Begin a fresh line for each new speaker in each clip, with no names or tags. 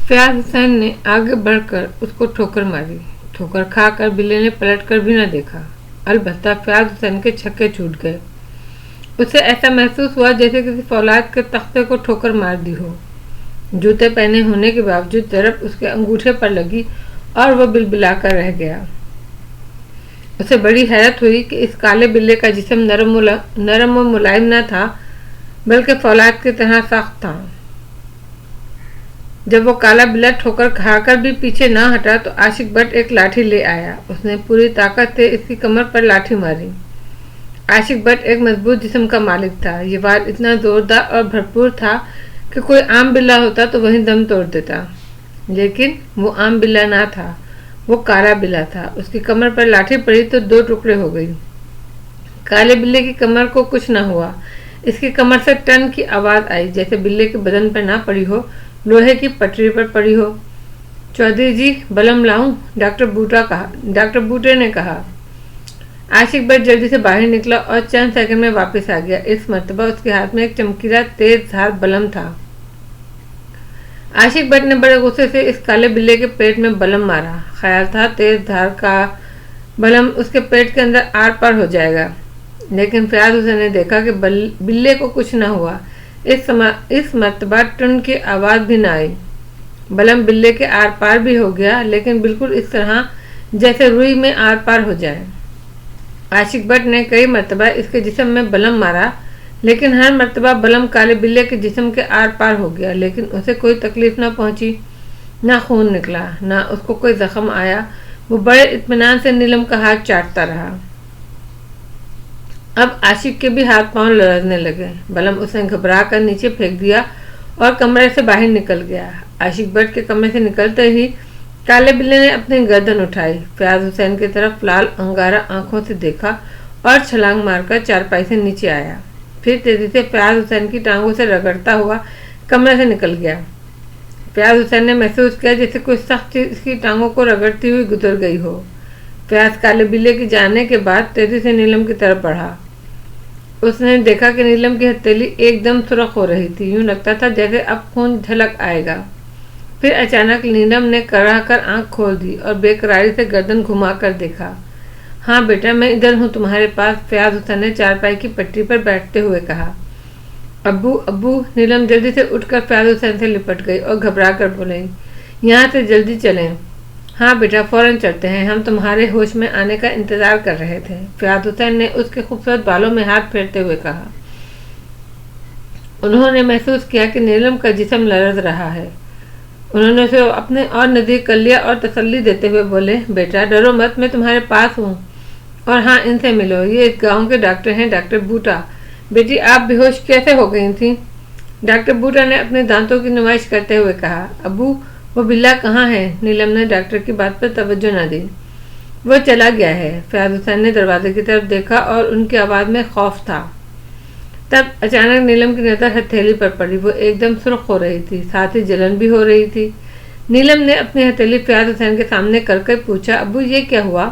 फयाज हुसैन ने आगे बढ़कर उसको ठोकर मारी। ठोकर खाकर बिल्ली ने पलट कर भी न देखा। अलबत्ता फयाज हुसैन के छक्के छूट गए। उसे ऐसा महसूस हुआ जैसे किसी फौलाद के तख्ते को ठोकर मार दी हो। जूते पहने होने के बावजूद ज़रब उसके अंगूठे पर लगी और वह बिलबिलाकर रह गया। उसे बड़ी हैरत हुई कि इस काले बिल्ले का जिस्म नरम और मुलायम न था, बल्कि फौलाद की तरह सख्त था। जब वो काला बिल्ला ठोकर खाकर भी पीछे न हटा तो आशिक भट्ट एक लाठी ले आया। उसने पूरी ताकत से इसकी कमर पर लाठी मारी। आशिक भट्ट एक मजबूत जिस्म का मालिक था। ये वार इतना जोरदार और भरपूर था कि कोई आम बिल्ला होता तो वहीं दम तोड़ देता, लेकिन वो आम बिल्ला ना था, वो काला बिल्ला था। उसकी कमर पर लाठी पड़ी तो 2 टुकड़े हो गई। काले बिल्ले की कमर को कुछ न हुआ। इसकी कमर से टन की आवाज आई, जैसे बिल्ले के बदन पर ना पड़ी हो, लोहे की पटरी पर पड़ी हो। चौधरी जी, बलम लाऊं? डॉक्टर बूटे ने कहा। आशिक भट्ट जल्दी से बाहर निकला और चंद सेकंड में वापस आ गया। इस मर्तबा उसके हाथ में एक चमकीला तेज धार बलम था। आशिक भट्ट ने बड़े गुस्से से इस काले बिल्ले के पेट में बलम मारा। ख्याल था तेज धार का बलम उसके पेट के अंदर आर पार हो जाएगा, लेकिन फयाज हुसैन ने देखा कि बिल्ले को कुछ न हुआ। इस मर्तबा टन की आवाज भी न आई। बलम बिल्ले के आर पार भी हो गया, लेकिन बिल्कुल इस तरह जैसे रुई में आर पार हो जाए। आशिक भट्ट ने कई मर्तबा इसके जिस्म में बलम मारा, लेकिन हर मर्तबा बलम काले बिल्ले के जिस्म के आर पार हो गया, लेकिन उसे कोई तकलीफ न पहुंची, न खून निकला, न उसको कोई जख्म आया। वो बड़े इत्मीनान से नीलम का हाथ चाटता रहा। अब आशिक के भी हाथ पांव लरजने लगे। बलम उसने घबरा कर नीचे फेंक दिया और कमरे से बाहर निकल गया। आशिक भट्ट के कमरे से निकलते ही काले बिल्ले ने अपनी गर्दन उठाई, फयाज हुसैन की तरफ लाल अंगारा आंखों से देखा और छलांग मारकर चारपाई से नीचे आया। फिर तेजी से फयाज हुसैन की टांगों से रगड़ता हुआ कमरे से निकल गया। फयाज हुसैन ने महसूस किया जैसे कोई सख्त चीज इसकी टांगों को रगड़ती हुई गुजर गई हो। फयाज काले बिल्ले के जाने के बाद तेजी से नीलम की तरफ बढ़ा। उसने देखा कि नीलम की हथेली एकदम सुर्ख हो रही थी। यूं लगता था जैसे अब खून झलक आएगा। फिर अचानक नीलम ने कराह कर आंख खोल दी और बेकरारी से गर्दन घुमाकर देखा। हाँ बेटा, मैं इधर हूँ तुम्हारे पास, फयाज हुसैन ने चारपाई की पट्टी पर बैठते हुए कहा। अब्बू अब्बू, नीलम जल्दी से उठकर फयाज हुसैन से लिपट गई और घबरा कर बोली, यहाँ से जल्दी चलें। हाँ बेटा, फौरन चलते हैं, हम तुम्हारे होश में आने का इंतजार कर रहे थे, फयाज हुसैन ने उसके खूबसूरत बालों में हाथ फेरते हुए कहा। उन्होंने महसूस किया कि नीलम का जिस्म लरज रहा है। उन्होंने उसे अपने और नजदीक कर लिया और तसल्ली देते हुए बोले, बेटा डरो मत, मैं तुम्हारे पास हूँ। और हाँ, इनसे मिलो, ये इस गांव के डॉक्टर हैं, डॉक्टर बूटा। बेटी, आप बेहोश कैसे हो गई थी? डॉक्टर बूटा ने अपने दांतों की नुमाइश करते हुए कहा। अब्बू, वो बिल्ला कहाँ है? नीलम ने डॉक्टर की बात पर तवज्जो न दी। वो चला गया है। फयाज हुसैन ने दरवाजे की तरफ देखा और उनकी आवाज में खौफ था। तब अचानक नीलम की नजर हथेली पर पड़ी। वो एकदम सुर्ख हो रही थी, साथ ही जलन भी हो रही थी। नीलम ने अपनी हथेली फयाज हुसैन के सामने करके पूछा, अब्बू ये क्या हुआ?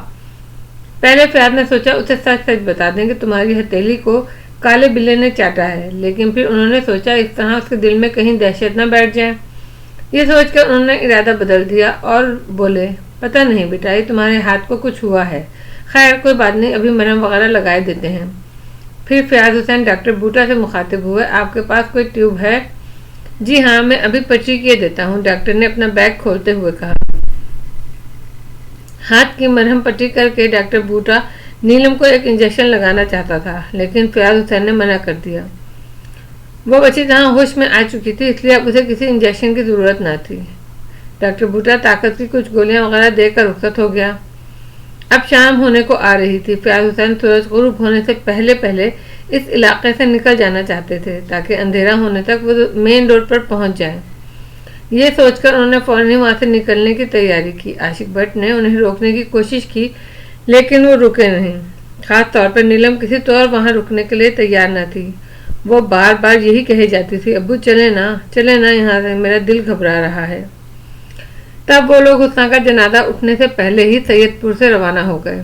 पहले फयाज ने सोचा उसे सच सच बता दें कि तुम्हारी हथेली को काले बिल्ले ने चाटा है, लेकिन फिर उन्होंने सोचा इस तरह उसके दिल में कहीं दहशत न बैठ जाए। ये सोचकर उन्होंने इरादा बदल दिया और बोले, पता नहीं बेटा, ये तुम्हारे हाथ को कुछ हुआ है। खैर कोई बात नहीं, अभी मरहम वगैरह लगाए देते हैं। फिर फयाज हुसैन डॉक्टर बूटा से मुखातिब हुए, आपके पास कोई ट्यूब है? जी हाँ, मैं अभी पर्ची किए देता हूँ, डॉक्टर ने अपना बैग खोलते हुए कहा। हाथ की मरहम पट्टी करके डॉक्टर बूटा नीलम को एक इंजेक्शन लगाना चाहता था, लेकिन फयाज हुसैन ने मना कर दिया। वो बच्ची जहाँ होश में आ चुकी थी, इसलिए अब उसे किसी इंजेक्शन की जरूरत न थी। डॉक्टर बूटा ताकत की कुछ गोलियां वगैरह देकर रुखसत हो गया। अब शाम होने को आ रही थी। फयाज हुसैन सूरज गुरूब होने से पहले पहले इस इलाके से निकल जाना चाहते थे, ताकि अंधेरा होने तक वो मेन रोड पर पहुंच जाए। ये सोचकर उन्होंने फौरन ही वहां से निकलने की तैयारी की। आशिक भट्ट ने उन्हें रोकने की कोशिश की, लेकिन वो रुके नहीं। खास तौर पर नीलम किसी तौर वहां रुकने के लिए तैयार न थी। वो बार बार यही कही जाती थी, अब्बू चले ना यहाँ से, मेरा दिल घबरा रहा है। तब वो लोग हुस्ना का जनाजा उठने से पहले ही सैयदपुर से रवाना हो गए।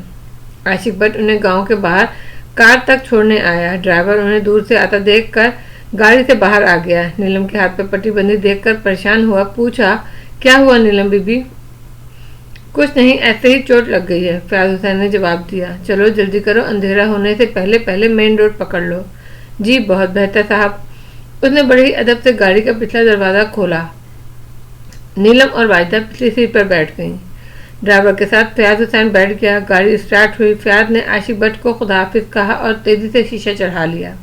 आशिक भट्ट उन्हें गांव के बाहर कार तक छोड़ने आया। ड्राइवर उन्हें दूर से आता देखकर गाड़ी से बाहर आ गया। नीलम के हाथ पर पट्टी बंधी देखकर परेशान हुआ, पूछा, क्या हुआ नीलम बीबी? कुछ नहीं, ऐसे ही चोट लग गई है, फयाज हुसैन ने जवाब दिया। चलो जल्दी करो, अंधेरा होने से पहले पहले मेन रोड पकड़ लो। जी बहुत बेहतर साहब। उसने बड़े ही अदब से गाड़ी का पिछला दरवाज़ा खोला। नीलम और वाहिदा पिछली सीट पर बैठ गईं। ड्राइवर के साथ फयाज हुसैन बैठ गया। गाड़ी स्टार्ट हुई। फयाज ने आशिक भट्ट को खुदाहाफिज कहा और तेजी से शीशा चढ़ा लिया।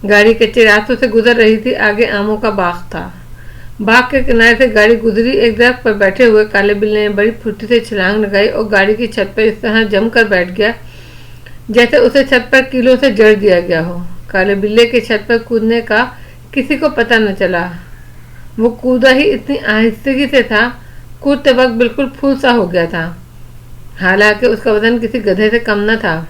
गाड़ी कच्चे रास्तों से गुजर रही थी। आगे आमों का बाग था। बाग के किनारे से गाड़ी गुजरी। एक दरख्त पर बैठे हुए काले बिल्ले ने बड़ी फुर्ती से छलांग लगाई और गाड़ी की छत पर इस तरह जमकर बैठ गया जैसे उसे छत पर कीलों से जड़ दिया गया हो। काले बिल्ले के छत पर कूदने का किसी को पता न चला। वो कूदा ही इतनी आहिस्तगी से था, कूदते वक्त बिल्कुल फूल सा हो गया था। हालांकि उसका वजन किसी गधे से कम न था।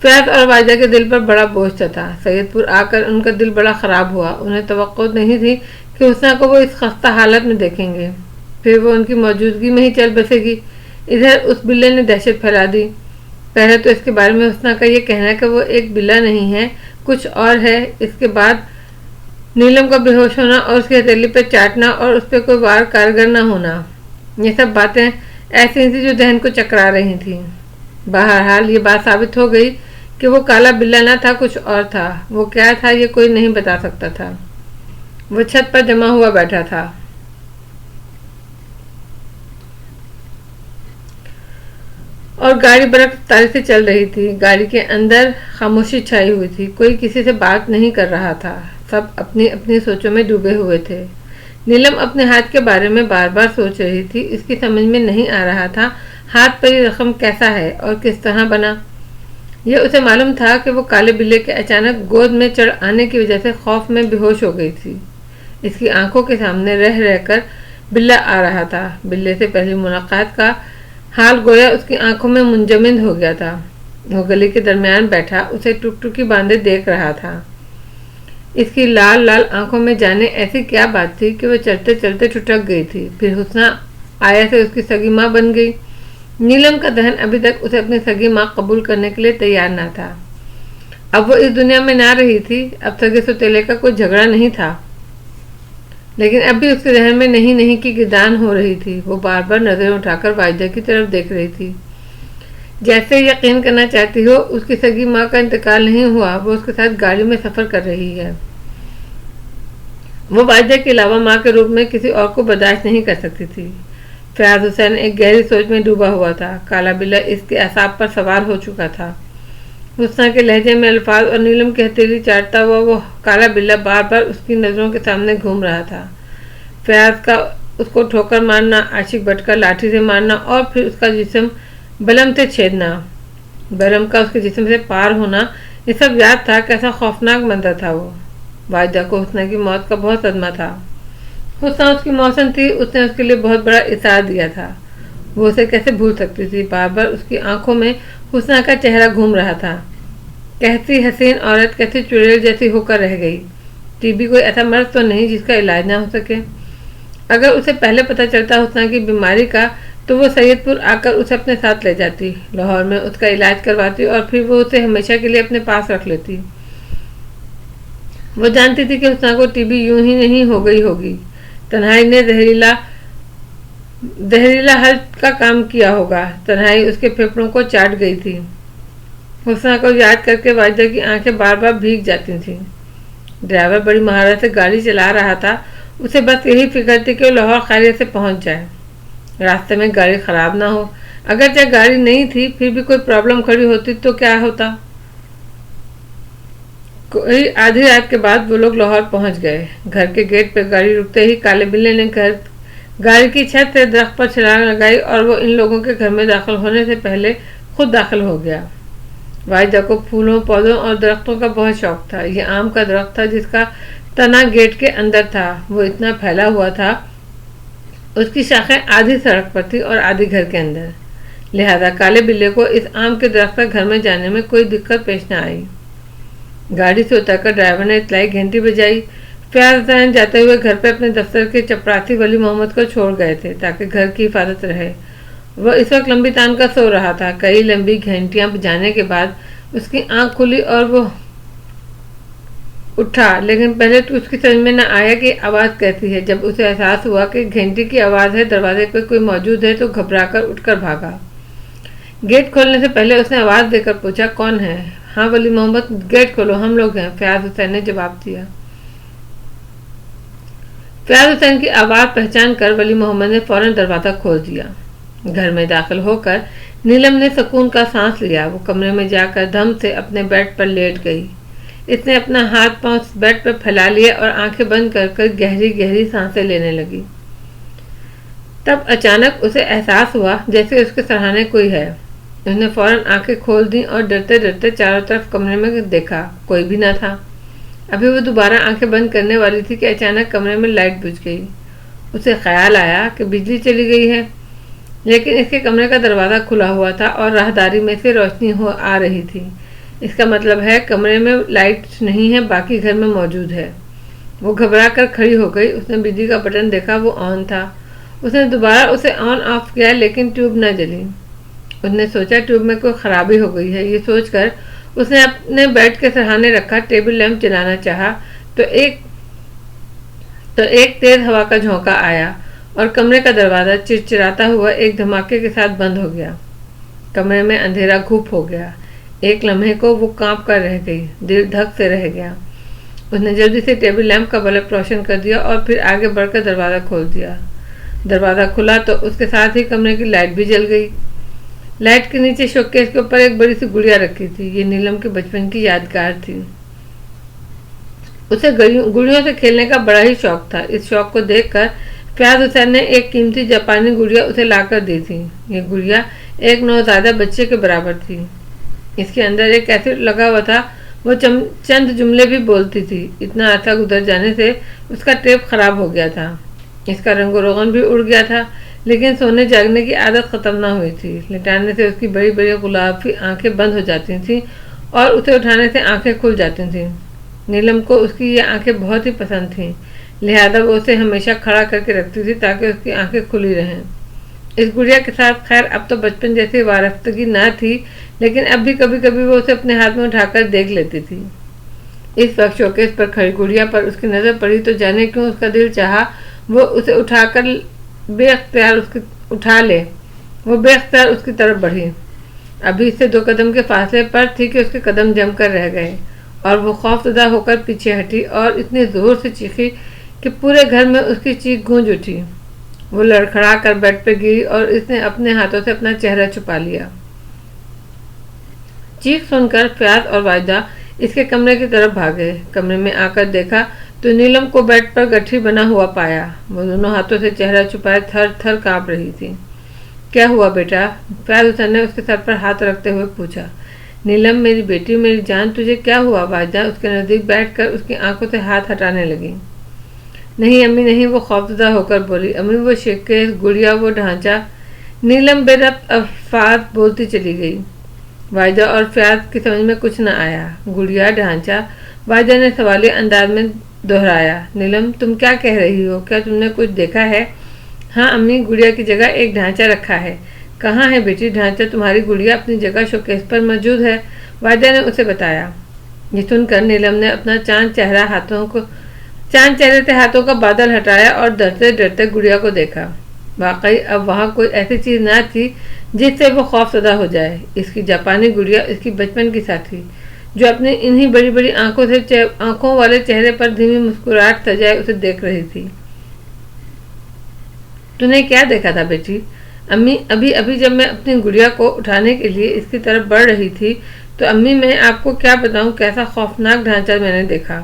फयाज और वाहिदा के दिल पर बड़ा बोझ था। सैयदपुर आकर उनका दिल बड़ा ख़राब हुआ। उन्हें तवक्को नहीं थी कि हुस्ना को वो इस खस्ता हालत में देखेंगे, फिर वो उनकी मौजूदगी में ही चल बसेगी। इधर उस बिल्ले ने दहशत फैला दी। पहले तो इसके बारे में हुस्ना का ये कहना कि वो एक बिल्ला नहीं है, कुछ और है। इसके बाद नीलम का बेहोश होना और उसकी हथेली पर चाटना और उस पर कोई वार कारगर न होना, ये सब बातें ऐसी थी जो जहन को चकरा रही थी। बहरहाल ये बात साबित हो गई कि वो काला बिल्ला न था, कुछ और था। वो क्या था ये कोई नहीं बता सकता था। वो छत पर जमा हुआ बैठा था। और गाड़ी बड़ी रफ्तार से चल रही थी। गाड़ी के अंदर खामोशी छाई हुई थी। कोई किसी से बात नहीं कर रहा था। सब अपनी अपनी सोचों में डूबे हुए थे। नीलम अपने हाथ के बारे में बार बार सोच रही थी। इसकी समझ में नहीं आ रहा था हाथ पर ये जख्म कैसा है और किस तरह बना। यह उसे मालूम था कि वो काले बिल्ले के अचानक गोद में चढ़ आने की वजह से खौफ में बेहोश हो गई थी। इसकी आंखों के सामने रह रहकर बिल्ला आ रहा था। बिल्ले से पहली मुलाकात का हाल गोया उसकी आंखों में मुंजमद हो गया था। वो गली के दरमियान बैठा उसे टुकटुकी बांधे देख रहा था। इसकी लाल लाल आंखों में जाने ऐसी क्या बात थी कि वो चलते चलते ठुठक गई थी। फिर हुस्ना आया से उसकी सगी माँ बन गई। नीलम का दहन अभी तक उसे अपनी सगी माँ कबूल करने के लिए तैयार न था। अब वो इस दुनिया में ना रही थी। अब सगे सौतेले का कोई झगड़ा नहीं था, लेकिन अब भी उसके दहन में नहीं नहीं की गिदान हो रही थी। वो बार बार नजरें उठाकर वाहिदा की तरफ देख रही थी, जैसे यकीन करना चाहती हो उसकी सगी माँ का इंतकाल नहीं हुआ, वो उसके साथ गाड़ी में सफर कर रही है। वो वाहिदा के अलावा माँ के रूप में किसी और को बर्दाश्त नहीं कर सकती थी। फयाज हुसैन एक गहरी सोच में डूबा हुआ था। काला बिल्ला इसके असाब पर सवार हो चुका था। हुस्ना के लहजे में अल्फाज और नीलम की हथेली चाटता हुआ वो काला बिल्ला बार बार उसकी नज़रों के सामने घूम रहा था। फयाज का उसको ठोकर मारना, आशिक भट्ट का लाठी से मारना और फिर उसका जिस्म बलम से छेदना, बलम का उसके जिस्म से पार होना, ये सब याद था। कैसा खौफनाक मंजर था वो। वाहिदा को हुस्ना की मौत का बहुत सदमा था। हुस्ना उसकी मौसम थी, उसने उसके लिए बहुत बड़ा इशारा दिया था। वो उसे कैसे भूल सकती थी। बार बार उसकी आंखों में हुस्ना का चेहरा घूम रहा था। कैसी हसीन औरत कैसी चुड़ैल जैसी होकर रह गई। टीबी कोई ऐसा मर्ज तो नहीं जिसका इलाज ना हो सके। अगर उसे पहले पता चलता हुस्ना की बीमारी का तो वो सैयदपुर आकर उसे अपने साथ ले जाती, लाहौर में उसका इलाज करवाती और फिर वो उसे हमेशा के लिए अपने पास रख लेती। वो जानती थी कि हुस्ना को टीबी यूं ही नहीं हो गई होगी। तन्हाई ने जहरीला हल का काम किया होगा। तन्हाई उसके फेफड़ों को चाट गई थी। हुस्ना को याद करके वाहिदा की आंखें बार बार भीग जाती थीं। ड्राइवर बड़ी महारत से गाड़ी चला रहा था। उसे बस यही फिक्र थी कि वो लाहौर खैरियत से पहुंच जाए, रास्ते में गाड़ी खराब ना हो। अगर चाहे गाड़ी नहीं थी फिर भी कोई प्रॉब्लम खड़ी होती तो क्या होता। कोई आधी रात के बाद वो लोग लाहौर पहुंच गए। घर के गेट पर गाड़ी रुकते ही काले बिल्ले ने गाड़ी की छत से दरख्त पर छलांग लगाई और वो इन लोगों के घर में दाखिल होने से पहले खुद दाखिल हो गया। वाहिदा को फूलों, पौधों और दरख्तों का बहुत शौक था। ये आम का दरख्त था जिसका तना गेट के अंदर था। वो इतना फैला हुआ था, उसकी शाखें आधी सड़क पर थी और आधी घर के अंदर। लिहाजा काले बिल्ले को इस आम के दरख्त पर घर में जाने में कोई दिक्कत पेश न आई। गाड़ी से उतरकर ड्राइवर ने इतलाई घंटी बजाई। फयाज हुसैन जाते हुए घर पे अपने दफ्तर के चपरासी वली मोहम्मद को छोड़ गए थे ताकि घर की हिफाजत रहे। वह इस वक्त लंबी तान का सो रहा था। कई लंबी घंटियां बजाने के बाद उसकी आंख खुली और वो اٹھا، لیکن پہلے تو اس کی سمجھ میں نہ آیا کہ آواز کیسی ہے۔ جب اسے احساس ہوا کہ گھنٹی کی آواز ہے، دروازے پہ کوئی موجود ہے، تو گھبرا کر اٹھ کر بھاگا۔ گیٹ کھولنے سے پہلے اس نے آواز دے کر پوچھا، کون ہے؟ ہاں ولی محمد، گیٹ کھولو، ہم لوگ ہیں، فیاض حسین نے جواب دیا۔ فیاض حسین کی آواز پہچان کر ولی محمد نے فوراً دروازہ کھول دیا۔ گھر میں داخل ہو کر نیلم نے سکون کا سانس لیا۔ وہ کمرے میں جا کر دم سے اپنے بیڈ پر لیٹ گئی۔ اس نے اپنا ہاتھ پاؤں بیڈ پر پھیلا لیے اور آنکھیں بند کر کر گہری گہری سانسیں لینے لگی۔ تب اچانک اسے احساس ہوا جیسے اس کے سرہانے کوئی ہے۔ اس نے فوراً آنکھیں کھول دیں اور ڈرتے ڈرتے چاروں طرف کمرے میں دیکھا، کوئی بھی نہ تھا۔ ابھی وہ دوبارہ آنکھیں بند کرنے والی تھی کہ اچانک کمرے میں لائٹ بجھ گئی۔ اسے خیال آیا کہ بجلی چلی گئی ہے، لیکن اس کے کمرے کا دروازہ کھلا ہوا تھا اور راہداری میں سے روشنی آ رہی تھی۔ اس کا مطلب ہے کمرے میں لائٹ نہیں ہے، باقی گھر میں موجود ہے۔ وہ گھبرا کر کھڑی ہو گئی۔ اس نے بجلی کا بٹن دیکھا، وہ آن تھا۔ اس نے دوبارہ اسے آن آف کیا، لیکن ٹیوب نہ جلی۔ اس نے سوچا ٹیوب میں کوئی خرابی ہو گئی ہے۔ یہ سوچ کر اس نے اپنے بیڈ کے سرہانے رکھا ٹیبل لیمپ جلانا چاہا تو ایک تیز ہوا کا جھونکا آیا اور کمرے کا دروازہ چرچراتا ہوا ایک دھماکے کے ساتھ بند ہو گیا۔ کمرے میں اندھیرا گھوپ ہو گیا۔ ایک لمحے کو وہ کانپ کر رہ گئی، دل دھک سے رہ گیا۔ اس نے جلدی سے ٹیبل لیمپ کا بلب روشن کر دیا اور پھر آگے بڑھ کر دروازہ کھول دیا۔ دروازہ کھلا تو اس کے ساتھ ہی کمرے کی لائٹ بھی جل گئی۔ لائٹ کے نیچے شوکیس کے اوپر ایک بڑی سی گڑیا رکھی تھی۔ یہ نیلم کے بچپن کی یادگار تھی۔ اسے گڑیوں سے کھیلنے کا بڑا ہی شوق تھا۔ اس شوق کو دیکھ کر فیاض حسین نے ایک قیمتی جاپانی گڑیا اسے لا کر دی تھی۔ یہ گڑیا ایک نوزائیدہ بچے کے برابر تھی۔ اس کے اندر ایک کیسٹ لگا ہوا تھا۔ وہ چند جملے بھی بولتی تھی۔ اتنا عرصہ گزر جانے سے اس کا ٹیپ خراب ہو گیا تھا۔ اس کا رنگ و روغن بھی اڑ گیا تھا، لیکن سونے جاگنے کی عادت ختم نہ ہوئی تھی۔ لٹانے سے اس کی بڑی بڑی گلابی آنکھیں بند ہو جاتی تھیں اور اسے اٹھانے سے آنکھیں کھل جاتی تھیں۔ نیلم کو اس کی یہ آنکھیں بہت ہی پسند تھیں، لہذا وہ اسے ہمیشہ کھڑا کر کے رکھتی تھی تاکہ اس کی آنکھیں کھلی رہیں۔ اس گڑیا کے ساتھ خیر اب تو بچپن جیسی وابستگی نہ تھی، لیکن اب بھی کبھی کبھی وہ اسے اپنے ہاتھ میں اٹھا کر دیکھ لیتی تھی۔ اس وقت شوکیس پر کھڑی گڑیا پر اس کی نظر پڑی تو جانے کیوں اس کا دل چاہا وہ اسے اٹھا کر بے اختیار اس کی طرف بڑھی۔ ابھی اس سے 2 قدم کے فاصلے پر تھی کہ اس کے قدم جم کر رہ گئے اور وہ خوف زدہ ہو کر پیچھے ہٹی اور اتنی زور سے چیخی کہ پورے گھر میں اس کی چیخ گونج اٹھی۔ وہ لڑکھڑا کر بیڈ پہ گری اور اس نے اپنے ہاتھوں سے اپنا چہرہ چھپا لیا۔ چیخ سن کر فیاض اور واجدہ اس کے کمرے کی طرف بھاگے۔ کمرے میں آ کر دیکھا تو نیلم کو بیڈ پر گٹھی بنا ہوا پایا۔ وہ دونوں ہاتھوں سے چہرہ چھپائے تھر تھر کانپ رہی تھی۔ کیا ہوا بیٹا؟ فیاض حسین نے اس کے سر پر ہاتھ رکھتے ہوئے پوچھا۔ نیلم میری بیٹی، میری جان، تجھے کیا ہوا؟ واجدہ اس کے نزدیک بیٹھ کر اس کی آنکھوں سے ہاتھ ہٹانے لگی۔ نہیں امی نہیں، وہ خوفزدہ ہو کر بولی۔ امی وہ شوکیس، گڑیا، وہ ڈھانچہ۔ نیلم بے ربط الفاظ بولتی چلی گئی۔ واجدہ اور فیاض کی سمجھ میں کچھ نہ آیا۔ گڑیا، ڈھانچہ، واجدہ نے سوالیہ انداز میں دہرایا۔ نیلم تم کیا کہہ رہی ہو؟ کیا تم نے کچھ دیکھا ہے؟ ہاں امی، گڑیا کی جگہ ایک ڈھانچہ رکھا ہے۔ کہاں ہے بیٹی ڈھانچہ؟ تمہاری گڑیا اپنی جگہ شوکیس پر موجود ہے، واجدہ نے اسے بتایا۔ یہ سن کر نیلم نے اپنا چاند چہرے سے ہاتھوں کا بادل ہٹایا اور ڈرتے ڈرتے گڑیا کو دیکھا۔ واقعی اب وہاں کوئی ایسی چیز نہ تھی جس سے وہ خوف زدہ ہو جائے۔ اس کی جاپانی گڑیا اس کی بچپن کی ساتھی، جو اپنی انہی بڑی بڑی آنکھوں والے چہرے پر دھیمی مسکراہٹ سجائے اسے دیکھ رہی تھی۔ تو نے کیا دیکھا تھا بیٹی؟ امی ابھی جب میں اپنی گڑیا کو اٹھانے کے لیے اس کی طرف بڑھ رہی تھی تو امی میں آپ کو کیا بتاؤں کیسا خوفناک ڈھانچہ میں نے دیکھا۔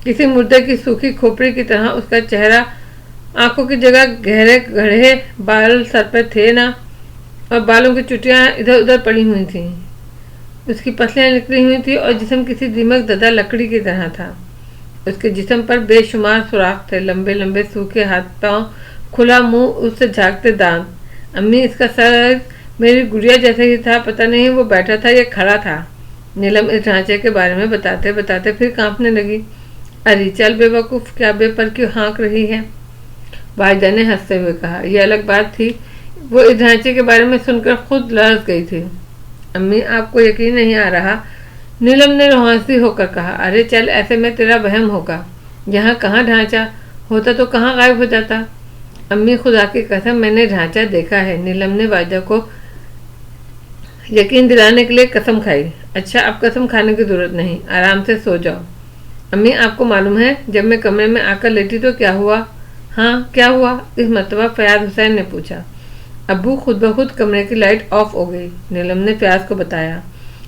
کسی مردے کی سوکھی کھوپڑی کی طرح اس کا چہرہ، آنکھوں کی جگہ گہرے گڑھے بال سر پر تھے نا، اور بالوں کی چٹیاں ادھر ادھر پڑی ہوئی تھیں۔ اس کی پسلیاں نکلی ہوئی تھی اور جسم کسی دیمک زدہ لکڑی کی طرح تھا۔ اس کے جسم پر بے شمار سوراخ تھے، لمبے لمبے سوکھے ہاتھ پاؤں، کھلا منہ، اس سے جھانکتے دانت۔ امی اس کا سر میری گڑیا جیسا ہی تھا، پتہ نہیں وہ بیٹھا تھا یا کھڑا تھا۔ نیلم اس ڈھانچے کے بارے میں بتاتے بتاتے پھر کانپنے لگی۔ ارے چل بے وقوف، کیا بے پر کیوں ہانک رہی ہے؟ واجدہ نے ہنستے ہوئے کہا۔ یہ الگ بات تھی، وہ اس ڈھانچے کے بارے میں سن کر خود لرز گئی تھی۔ امی آپ کو یقین نہیں آ رہا، नीलम ने रोमांसी होकर कहा, अरे चल, ऐसे में तेरा वहम होगा। यहाँ कहाँ ढांचा होता तो कहाँ गायब हो जाता। अम्मी, खुदा की कसम, मैंने ढांचा देखा है। नीलम ने वाइदा को यकीन दिलाने के लिए कसम खाई। अच्छा, अब कसम खाने की जरूरत नहीं, आराम से सो जाओ। अम्मी, आपको मालूम है जब मैं कमरे में आकर लेटी तो क्या हुआ? हाँ, क्या हुआ? इस मरतबा फयाज हुसैन ने पूछा। अब्बू, खुद ब खुद कमरे की लाइट ऑफ हो गई। नीलम ने फयाज को बताया।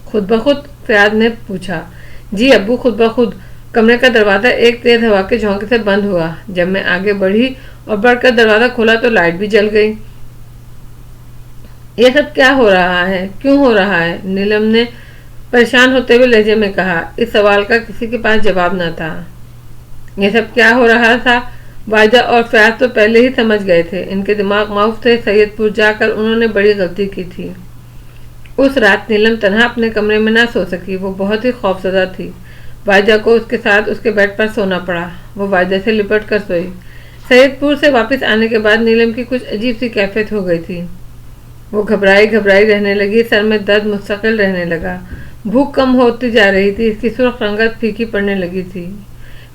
खुद ब खुद? फयाज ने पूछा। जी अब्बू, खुद ब खुद। कमरे का दरवाज़ा एक तेज हवा के झोंके से बंद हुआ। जब मैं आगे बढ़ी और बढ़कर दरवाज़ा खोला तो लाइट भी जल गई। ये सब क्या हो रहा है? क्यों हो रहा है? नीलम ने परेशान होते हुए लहजे में कहा। इस सवाल का किसी के पास जवाब न था। ये सब क्या हो रहा था वाइदा और फयाज तो पहले ही समझ गए थे। इनके दिमाग माउफ थे। सैयदपुर जाकर उन्होंने बड़ी गलती की थी। उस रात नीलम तन्हा अपने कमरे में न सो सकी। वो बहुत ही खौफजदा थी। वाइदा को उसके साथ उसके बेड पर सोना पड़ा। वो वाइदा से लिपट कर सोई। सैयदपुर से वापस आने के बाद नीलम की कुछ अजीब सी कैफियत हो गई थी। वो घबराई घबराई रहने लगी। सर में दर्द मुस्तकिल रहने लगा। भूख कम होती जा रही थी। इसकी सुर्ख रंगत फीकी पड़ने लगी थी।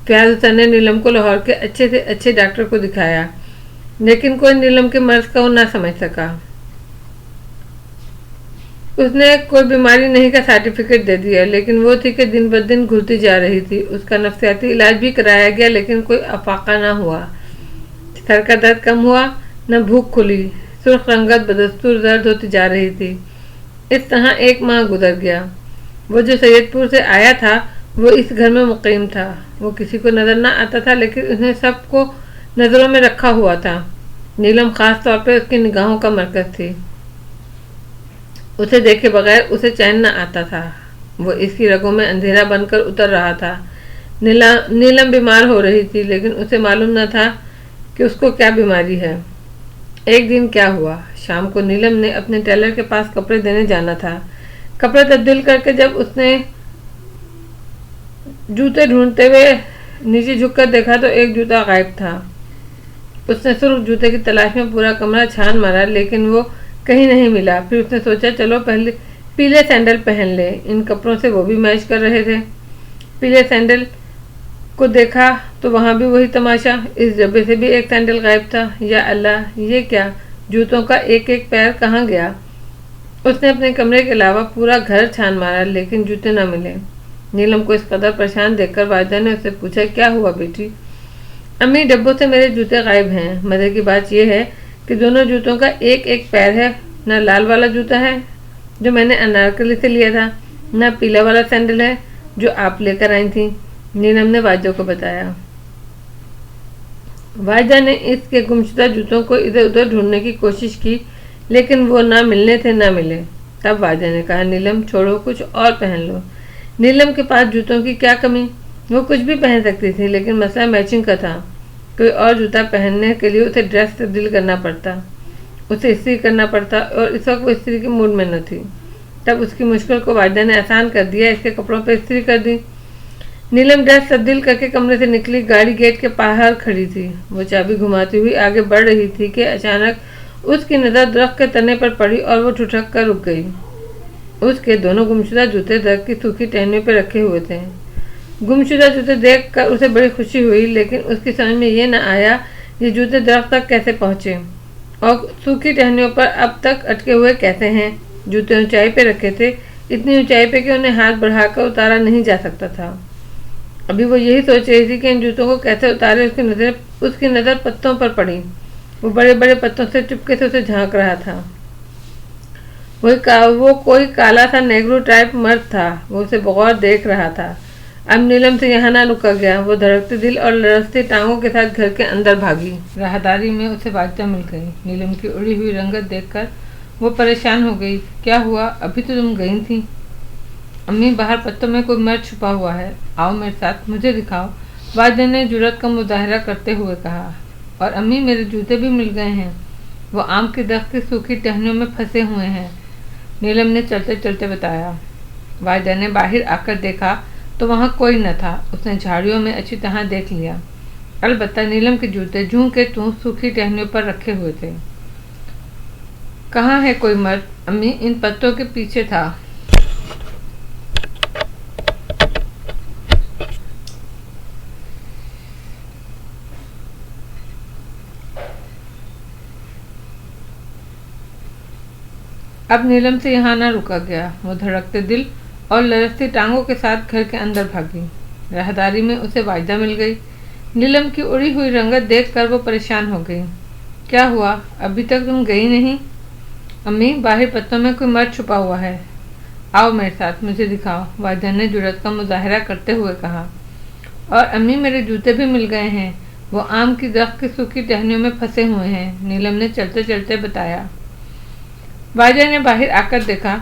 फयाज हुसैन ने नीलम को लाहौर के अच्छे से अच्छे डॉक्टर को दिखाया, लेकिन कोई नीलम के मर्ज को ना समझ सका। उसने कोई बीमारी नहीं का सर्टिफिकेट दे दिया, लेकिन वो थी कि दिन ब दिन घुलती जा रही थी। उसका नफ्सियाती इलाज भी कराया गया, लेकिन कोई अफाका ना हुआ। सर का दर्द कम हुआ, न भूख खुली। सुर्ख रंगत बदस्तूर दर्द होती जा रही थी। इस तरह एक माह गुजर गया। वो जो सैयदपुर से आया था वो इस घर में मुकीम था। वो किसी को नजर न आता था, लेकिन उसने सबको नजरों में रखा हुआ था। नीलम खास तौर पर उसकी निगाहों का मरकज थी। उसे देखे बगैर उसे चैन न आता था। वो इसकी रगों में अंधेरा बनकर उतर रहा था। नीलम बीमार हो रही थी, लेकिन उसे मालूम न था कि उसको क्या बीमारी है। एक दिन क्या हुआ, शाम को नीलम ने अपने टेलर के पास कपड़े देने जाना था। कपड़े तब्दील करके जब उसने जूते ढूंढते हुए नीचे झुककर देखा तो एक जूता गायब था। उसने सुर्ख जूते की तलाश में पूरा कमरा छान मारा, लेकिन वो कहीं नहीं मिला। फिर उसने सोचा चलो पहले पीले सैंडल पहन ले। इन कपड़ों से वो भी मैच कर रहे थे। पीले सैंडल को देखा तो वहाँ भी वही तमाशा। इस डब्बे से भी एक सैंडल गायब था। या अल्लाह, ये क्या? जूतों का एक एक पैर कहाँ गया? उसने अपने कमरे के अलावा पूरा घर छान मारा, लेकिन जूते न मिले। नीलम को इस कदर परेशान देखकर वाइदा ने उससे पूछा, क्या हुआ बेटी? अम्मी, डब्बों से मेरे जूते गायब हैं। मजे की बात यह है कि दोनों जूतों का एक एक पैर है। न लाल वाला जूता है जो मैंने अनारकली से लिया था, न पीला वाला सैंडल है जो आप लेकर आई थी। नीलम ने वाइदा को बताया। वाइदा ने इसके गुमशुदा जूतों को इधर उधर ढूंढने की कोशिश की, लेकिन वो ना मिलने थे ना मिले। तब वाइदा ने कहा, नीलम छोड़ो, कुछ और पहन लो। नीलम के पास जूतों की क्या कमी? वो कुछ भी पहन सकती थी, लेकिन मसला मैचिंग का था। कोई और जूता पहनने के लिए उसे ड्रेस तब्दील करना पड़ता, उसे इस्त्री करना पड़ता, और इस वक्त वो इस्त्री के मूड में न थी। तब उसकी मुश्किल को वाइदा ने आसान कर दिया। इसके कपड़ों पर इस्त्री कर दी। नीलम ड्रेस तब्दील करके कमरे से निकली। गाड़ी गेट के बाहर खड़ी थी। वो चाबी घुमाती हुई आगे बढ़ रही थी कि अचानक उसकी नज़र दरख्त के तने पर पड़ी और वो ठुठक कर रुक गई। उसके दोनों गुमशुदा जूते दरख्त की सूखी टहनियों पर रखे हुए थे। गुमशुदा जूते देखकर उसे बड़ी खुशी हुई, लेकिन उसकी समझ में ये न आया ये जूते दरख्त तक कैसे पहुँचे और सूखी टहनियों पर अब तक अटके हुए कैसे हैं। जूते ऊंचाई पे रखे थे, इतनी ऊंचाई पे कि उन्हें हाथ बढ़ाकर उतारा नहीं जा सकता था। अभी वो यही सोच रही थी कि इन जूतों को कैसे उतारे। उसकी नज़र पत्तों पर पड़ी। वो बड़े बड़े पत्तों से चुपके से उसे झांक रहा था। वो कोई काला सा नेग्रो टाइप मर्द था। वो उसे बगौर देख रहा था। अब नीलम से यहाँ ना रुका गया। वो धड़कते दिल और लरसती टांगों के साथ घर के अंदर भागी। राहदारी में उसे वाइदा मिल गई। नीलम की उड़ी हुई रंगत देखकर वो परेशान हो गई। क्या हुआ? अभी तो तुम गई थी। अम्मी, बाहर पत्तों में कोई मर्द छुपा हुआ है। आओ मेरे साथ, मुझे दिखाओ, वाइदा ने जुर्रत का मुजाहरा करते हुए कहा। और अम्मी, मेरे जूते भी मिल गए हैं। वो आम के दरख्त की सूखी टहनियों में फंसे हुए हैं, नीलम ने चलते चलते बताया। वाइदा ने बाहर आकर देखा तो वहाँ कोई न था। उसने झाड़ियों में अच्छी तरह देख लिया। अलबत्ता नीलम के जूते जूं के तूं सूखी टहनियों पर रखे हुए थे। कहाँ है कोई मर्द? अम्मी, इन पत्तों के पीछे था। अब नीलम से यहाँ न रुका गया। वो धड़कते दिल और लरजती टांगों के साथ घर के अंदर भागी। राहदारी में उसे वाइदा मिल गई। नीलम की उड़ी हुई रंगत देखकर वो परेशान हो गई। क्या हुआ, अभी तक तुम गई नहीं? अम्मी, बाहर पत्तों में कोई मर्द छुपा हुआ है। आओ मेरे साथ, मुझे दिखाओ, वाइदा ने जुर्रत का मुजाहरा करते हुए कहा। और अम्मी, मेरे जूते भी मिल गए हैं, वो आम की दरख्त की सूखी टहनियों में फंसे हुए हैं, नीलम ने चलते चलते बताया। वाइदा ने बाहर आकर देखा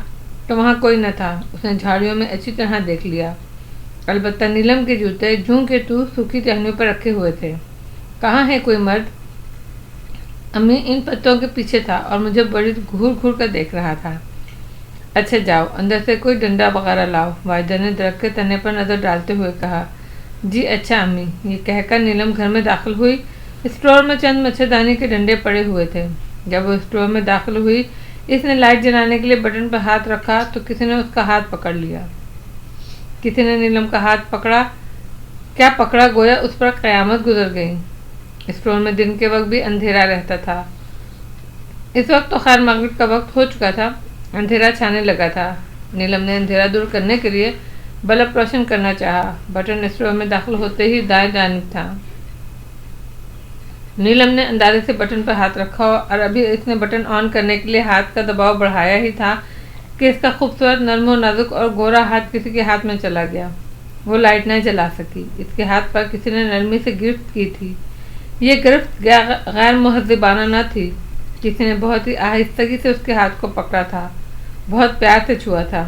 तो वहाँ कोई न था। उसने झाड़ियों में अच्छी तरह देख लिया। अलबत्ता नीलम के जूते जूं के तू सूखी टहनियों पर रखे हुए थे। कहाँ है कोई मर्द? अम्मी, इन पत्तों के पीछे था और मुझे बड़ी घूर घूर कर देख रहा था। अच्छा जाओ, अंदर से कोई डंडा वगैरह लाओ, वाइदा ने दरख्त के तने पर नजर डालते हुए कहा। जी अच्छा अम्मी, ये कहकर नीलम घर में दाखिल हुई। स्टोर में चंद मच्छरदानी के डंडे पड़े हुए थे। जब वो स्टोर में दाखिल हुई, इसने लाइट जलाने के लिए बटन पर हाथ रखा तो किसी ने उसका हाथ पकड़ लिया। किसी ने नीलम का हाथ पकड़ा, क्या पकड़ा, गोया उस पर क़यामत गुजर गई। स्टोर में दिन के वक्त भी अंधेरा रहता था। इस वक्त तो खैर मगरिब का वक्त हो चुका था, अंधेरा छाने लगा था। नीलम ने अंधेरा दूर करने के लिए बल्ब रोशन करना चाहा। बटन स्टोर में दाखिल होते ही दाएं जानिब था। नीलम ने अंदाजे से बटन पर हाथ रखा और अभी इसने बटन ऑन करने के लिए हाथ का दबाव बढ़ाया ही था कि इसका खूबसूरत, नर्म और नाजुक और गोरा हाथ किसी के हाथ में चला गया। वो लाइट न जला सकी। इसके हाथ पर किसी ने नरमी से गिरफ्त की थी। ये गिरफ्त गैर मुहज़्ज़िबाना न थी। किसी ने बहुत ही आहिस्तगी से उसके हाथ को पकड़ा था, बहुत प्यार से छुआ था।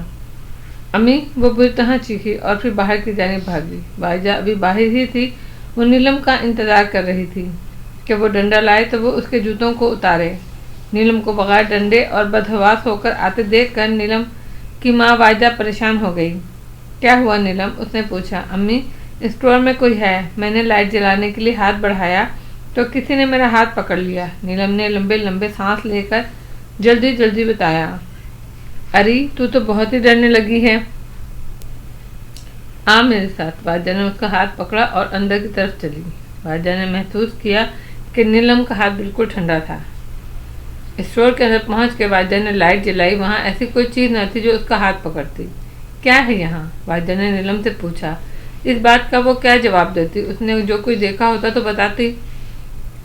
अम्मी, वो बुरी तरह चीखी और फिर बाहर की जानिब भागी। वाइजा अभी बाहर ही थी। वो नीलम का इंतज़ार कर रही थी कि वो डंडा लाए तो वो उसके जूतों को उतारे। नीलम को बगैर डंडे और बदहवास होकर आते देखकर नीलम की माँ वाइदा परेशान हो गई। क्या हुआ नीलम? उसने पूछा। अम्मी, स्टोर में कोई है। मैंने लाइट जलाने के लिए हाथ बढ़ाया तो किसी ने मेरा हाथ पकड़ लिया। नीलम ने लंबे लंबे सांस लेकर जल्दी जल्दी बताया। अरे तू तो बहुत ही डरने लगी है। आ मेरे साथ। वाइदा ने उसका हाथ पकड़ा और अंदर की तरफ चली। वाइदा ने महसूस किया कि नीलम का हाथ बिल्कुल ठंडा था। स्टोर के अंदर पहुंच के वाइदा ने लाइट जलाई। वहां ऐसी कोई चीज़ न थी जो उसका हाथ पकड़ती। क्या है यहाँ? वाइदा ने नीलम से पूछा। इस बात का वो क्या जवाब देती? उसने जो कुछ देखा होता तो बताती।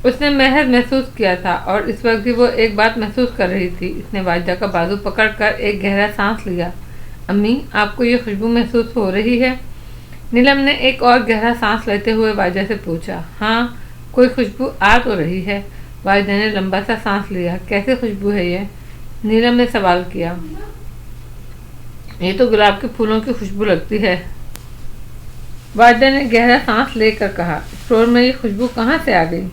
उसने महज महसूस किया था और इस वक्त भी वो एक बात महसूस कर रही थी। इसने वाइदा का बाजू पकड़कर एक गहरा सांस लिया। अम्मी, आपको ये खुशबू महसूस हो रही है? नीलम ने एक और गहरा सांस लेते हुए वाइदा से पूछा। हाँ, कोई खुशबू आ तो रही है। वाइदा ने लंबा सा सांस लिया। कैसी खुशबू है ये? नीलम ने सवाल किया। ये तो गुलाब के फूलों की खुशबू लगती है। वाइदा ने गहरा सांस लेकर कहा। स्टोर में ये खुशबू कहाँ से आ गई?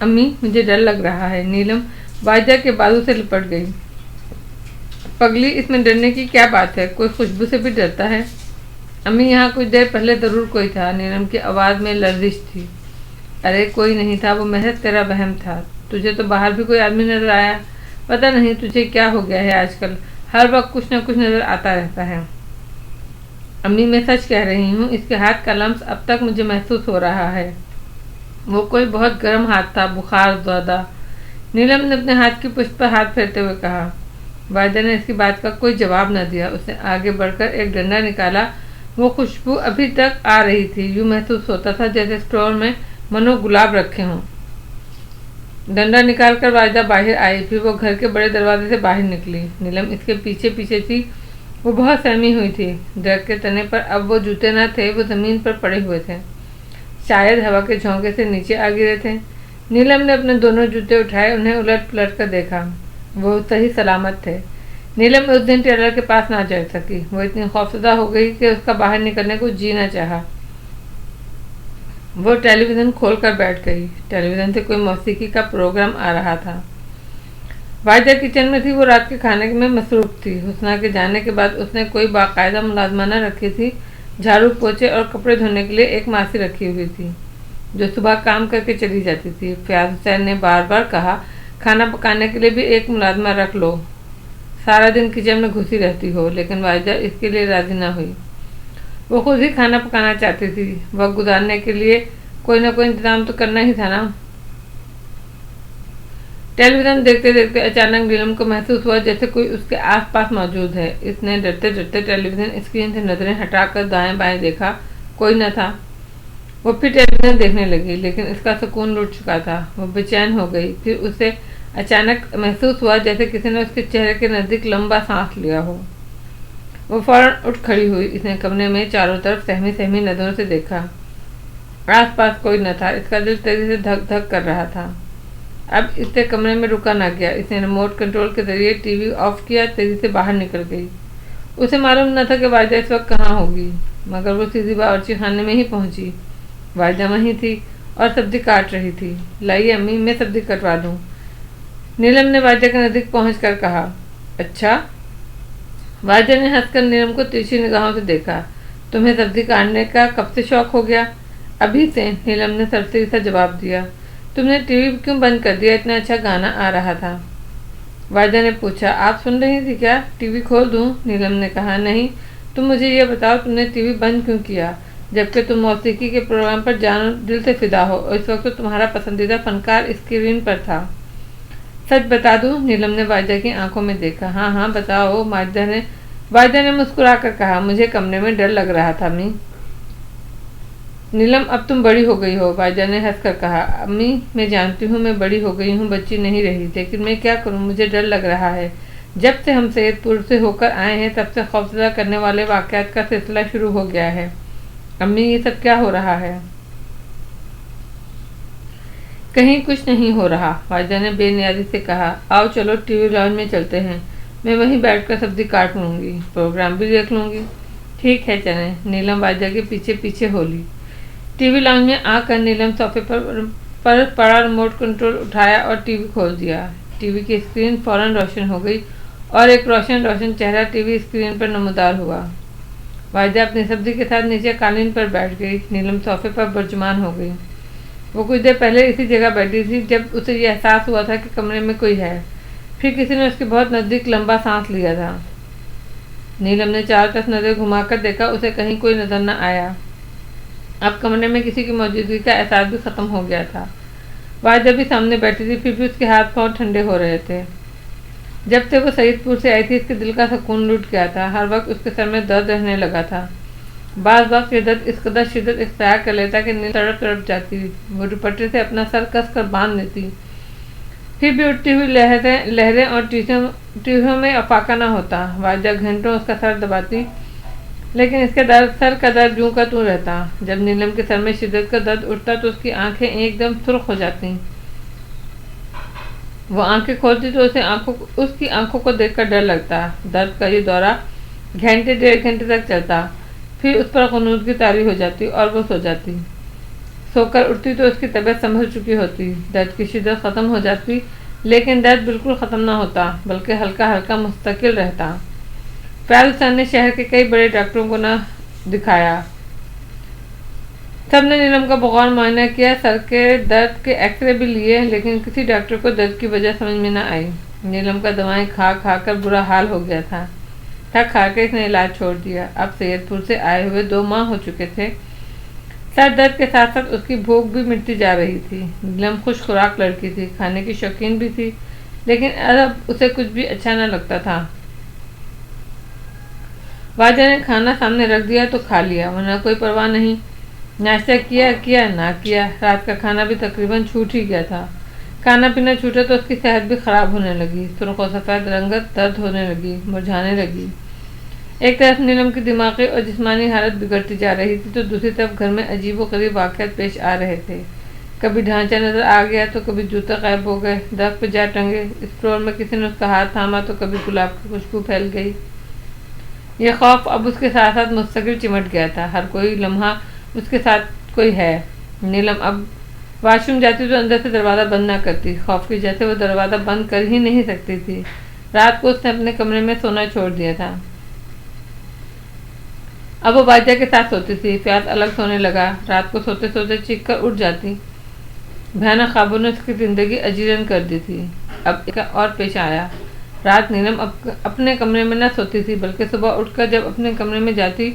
अम्मी, मुझे डर लग रहा है। नीलम वाइदा के बाजू से लिपट गई। पगली, इसमें डरने की क्या बात है? कोई खुशबू से भी डरता है। अम्मी, यहाँ कुछ देर पहले ज़रूर कोई था। नीलम की आवाज़ में लर्जिश थी। अरे कोई नहीं था, वो महज तेरा वहम था। तुझे तो बाहर भी कोई आदमी नजर आया। पता नहीं तुझे क्या हो गया है, आजकल हर वक्त कुछ न कुछ नजर आता रहता है। अम्मी, मैं सच कह रही हूँ, इसके हाथ का लम्स अब तक मुझे महसूस हो रहा है। वो कोई बहुत गर्म हाथ था, बुखार ज़्यादा। नीलम ने अपने हाथ की पुष्ट पर हाथ फेरते हुए कहा। वाइदा ने इसकी बात का कोई जवाब न दिया। उसने आगे बढ़कर एक डंडा निकाला। वो खुशबू अभी तक आ रही थी। यूँ महसूस होता था जैसे स्टोर में मनो गुलाब रखे हों। डंडा निकालकर वाइदा बाहर आई। फिर वो घर के बड़े दरवाजे से बाहर निकली। नीलम इसके पीछे पीछे थी। वो बहुत सहमी हुई थी। दरख्त के तने पर अब वो जूते न थे, वो ज़मीन पर पड़े हुए थे, शायद हवा के झोंके से नीचे आ गिरे थे। नीलम ने अपने दोनों जूते उठाए, उन्हें उलट पलट कर देखा। वो सही सलामत थे। नीलम उस दिन टेलर के पास ना जा सकी। वो इतनी खौफजदा हो गई कि उसका बाहर निकलने को जी न चाहा। वो टेलीविज़न खोलकर बैठ गई। टेलीविज़न से कोई मौसीकी का प्रोग्राम आ रहा था। वाइदा किचन में थी। वो रात के खाने में मसरूफ़ थी। हुस्ना के जाने के बाद उसने कोई बाकायदा मुलाजमा न रखी थी। झाड़ू, पोछे और कपड़े धोने के लिए एक मासी रखी हुई थी जो सुबह काम करके चली जाती थी। फयाज हुसैन ने बार बार कहा, खाना पकाने के लिए भी एक मुलाजमा रख लो, सारा दिन किचन में घुसी रहती हो, लेकिन वाइदा इसके लिए राज़ी न हुई। वो खुद ही खाना पकाना चाहती थी। वक्त गुजारने के लिए कोई ना कोई इंतज़ाम तो करना ही था ना। ٹیلی ویژن دیکھتے دیکھتے اچانک نیلم کو محسوس ہوا جیسے کوئی اس کے آس پاس موجود ہے۔ اس نے ڈرتے ڈرتے ٹیلی ویژن اسکرین سے نظریں ہٹا کر دائیں بائیں دیکھا، کوئی نہ تھا۔ وہ پھر ٹیلی ویژن دیکھنے لگی، لیکن اس کا سکون لٹ چکا تھا۔ وہ بے چین ہو گئی۔ پھر اسے اچانک محسوس ہوا جیسے کسی نے اس کے چہرے کے نزدیک لمبا سانس لیا ہو۔ وہ فوراً اٹھ کھڑی ہوئی۔ اس نے کمرے میں چاروں طرف سہمی سہمی نظروں سے دیکھا، آس پاس کوئی نہ تھا۔ اس کا دل تیزی سے دھک دھک کر رہا تھا۔ اب اس سے کمرے میں رکا نہ گیا۔ اس نے ریموٹ کنٹرول کے ذریعے ٹی وی آف کیا، تیزی سے باہر نکل گئی۔ اسے معلوم نہ تھا کہ واجدہ اس وقت کہاں ہوگی، مگر وہ سیدھی باورچی خانے میں ہی پہنچی۔ واجدہ وہیں تھی اور سبزی کاٹ رہی تھی۔ لائیے امی، میں سبزی کٹوا دوں، نیلم نے واجدہ کے نزدیک پہنچ کر کہا۔ اچھا؟ واجدہ نے ہنس کر نیلم کو تیرچی نگاہوں سے دیکھا۔ تمہیں سبزی کاٹنے کا کب سے شوق ہو گیا؟ ابھی سے، نیلم نے سرسری سا جواب دیا۔ تم نے ٹی وی کیوں بند کر دیا؟ اتنا اچھا گانا آ رہا تھا۔ واجدہ نے پوچھا۔ آپ سن رہی تھی کیا؟ ٹی وی کھول دوں؟ نیلم نے کہا۔ نہیں، تم مجھے یہ بتاؤ تم نے ٹی وی بند کیوں کیا، جبکہ تم موسیقی کے پروگرام پر جان و دل سے فدا ہو اور اس وقت تمہارا پسندیدہ فنکار اسکرین پر تھا۔ سچ بتا دوں؟ نیلم نے واجدہ کی آنکھوں میں دیکھا۔ ہاں ہاں بتاؤ، واجدہ نے مسکرا کر کہا۔ مجھے کمرے میں ڈر لگ رہا تھا امی۔ نیلم، اب تم بڑی ہو گئی ہو، واجدہ نے ہنس کر کہا۔ امی، میں جانتی ہوں میں بڑی ہو گئی ہوں، بچی نہیں رہی، لیکن میں کیا کروں، مجھے ڈر لگ رہا ہے۔ جب سے ہم سید پور سے ہو کر آئے ہیں تب سے خوفزدہ کرنے والے واقعات کا سلسلہ شروع ہو گیا ہے۔ امی، یہ سب کیا ہو رہا ہے؟ کہیں کچھ نہیں ہو رہا، واجدہ نے بے نیازی سے کہا۔ آؤ چلو ٹی وی لاؤنج میں چلتے ہیں، میں وہیں بیٹھ کر سبزی کاٹ لوں گی، پروگرام بھی دیکھ لوں گی۔ ٹھیک ہے چلیں، نیلم واجدہ کے پیچھے پیچھے ہو لی۔ ٹی وی لاؤنج میں آ کر نیلم صوفے پر پڑا ریموٹ کنٹرول اٹھایا اور ٹی وی کھول دیا۔ ٹی وی کی اسکرین فوراً روشن ہو گئی اور ایک روشن چہرہ ٹی وی اسکرین پر نمودار ہوا۔ واجدہ اپنی سبزی کے ساتھ نیچے قالین پر بیٹھ گئی۔ نیلم صوفے پر برجمان ہو گئی۔ وہ کچھ دیر پہلے اسی جگہ بیٹھی تھی جب اسے یہ احساس ہوا تھا کہ کمرے میں کوئی ہے۔ پھر کسی نے اس کے بہت نزدیک لمبا سانس لیا تھا۔ نیلم نے چاروں طرف نظر گھما کر دیکھا، اسے کہیں کوئی نظر نہ آیا۔ اب کمرے میں کسی کی موجودگی کا احساس بھی ختم ہو گیا تھا۔ واجدہ بھی سامنے بیٹھی تھی، پھر بھی اس کے ہاتھ پاؤں ٹھنڈے ہو رہے تھے۔ جب سے وہ سعید پور سے آئی تھی اس کے دل کا سکون لٹ گیا تھا۔ ہر وقت اس کے سر میں درد رہنے لگا تھا۔ بعض وقت یہ درد اس قدر شدت اختیار کر لیتا کہ نیلم تڑپ جاتی، وہ دوپٹے سے اپنا سر کس کر باندھ لیتی، پھر بھی اٹھتی ہوئی لہریں اور ٹیسوں میں افاقہ نہ ہوتا۔ واجدہ گھنٹوں اس کا سر دباتی، لیکن اس کے سر کا درد یوں کا توں رہتا۔ جب نیلم کے سر میں شدت کا درد اٹھتا تو اس کی آنکھیں ایک دم سرخ ہو جاتی۔ وہ آنکھیں کھولتی تو اس کی آنکھوں کو دیکھ کر ڈر لگتا۔ درد کا یہ دورہ گھنٹے 1.5 گھنٹے تک چلتا، پھر اس پر غنودگی طاری ہو جاتی اور وہ سو جاتی۔ سو کر اٹھتی تو اس کی طبیعت سنبھل چکی ہوتی، درد کی شدت ختم ہو جاتی، لیکن درد بالکل ختم نہ ہوتا بلکہ ہلکا ہلکا مستقل رہتا۔ فیاض حسین نے شہر کے کئی بڑے ڈاکٹروں کو نہ دکھایا، سب نے نیلم کا بغور معائنہ کیا، سر کے درد کے ایکس رے بھی لیے، لیکن کسی ڈاکٹر کو درد کی وجہ سمجھ میں نہ آئی۔ نیلم کا دوائیں کھا کھا کر برا حال ہو گیا تھا۔ تھک ہار کے اس نے علاج چھوڑ دیا۔ اب سید پور سے آئے ہوئے 2 ماہ ہو چکے تھے۔ سر درد کے ساتھ ساتھ اس کی بھوک بھی مٹتی جا رہی تھی۔ نیلم خوش خوراک لڑکی تھی، کھانے کی شوقین بھی تھی، لیکن اب اسے کچھ بھی اچھا نہ لگتا تھا۔ واجدہ نے کھانا سامنے رکھ دیا تو کھا لیا، ورنہ کوئی پرواہ نہیں۔ ناشتہ کیا نہ کیا، رات کا کھانا بھی تقریباً چھوٹ ہی گیا تھا۔ کھانا پینا چھوٹا تو اس کی صحت بھی خراب ہونے لگی، سرخ و سفید رنگت درد ہونے لگی، مرجھانے لگی۔ ایک طرف نیلم کی دماغی اور جسمانی حالت بگڑتی جا رہی تھی تو دوسری طرف گھر میں عجیب و غریب واقعات پیش آ رہے تھے۔ کبھی ڈھانچہ نظر آ گیا تو کبھی جوتے غائب ہو گئے، درخت پہ جا ٹنگے، اسٹور میں کسی نے اس کا ہاتھ تھاما تو کبھی گلاب کی خوشبو پھیل گئی۔ یہ خوف اب اس کے ساتھ ساتھ مستقل چمٹ گیا تھا، ہر کوئی لمحہ اس کے ساتھ کوئی ہے۔ نیلم اب واش روم جاتی تو اندر سے دروازہ بند نہ کرتی، خوف کی جیسے وہ دروازہ بند کر ہی نہیں سکتی تھی۔ رات کو اس نے اپنے کمرے میں سونا چھوڑ دیا تھا۔ اب وہ واجدہ کے ساتھ سوتی تھی۔ فیاض الگ سونے لگا، رات کو سوتے سوتے چیخ کر اٹھ جاتی۔ بھیانک خوابوں نے اس کی زندگی اجیرن کر دی تھی۔ اب ایک اور پیش آیا۔ رات نیلم اپنے کمرے میں نہ سوتی تھی بلکہ صبح اٹھ کر جب اپنے کمرے میں جاتی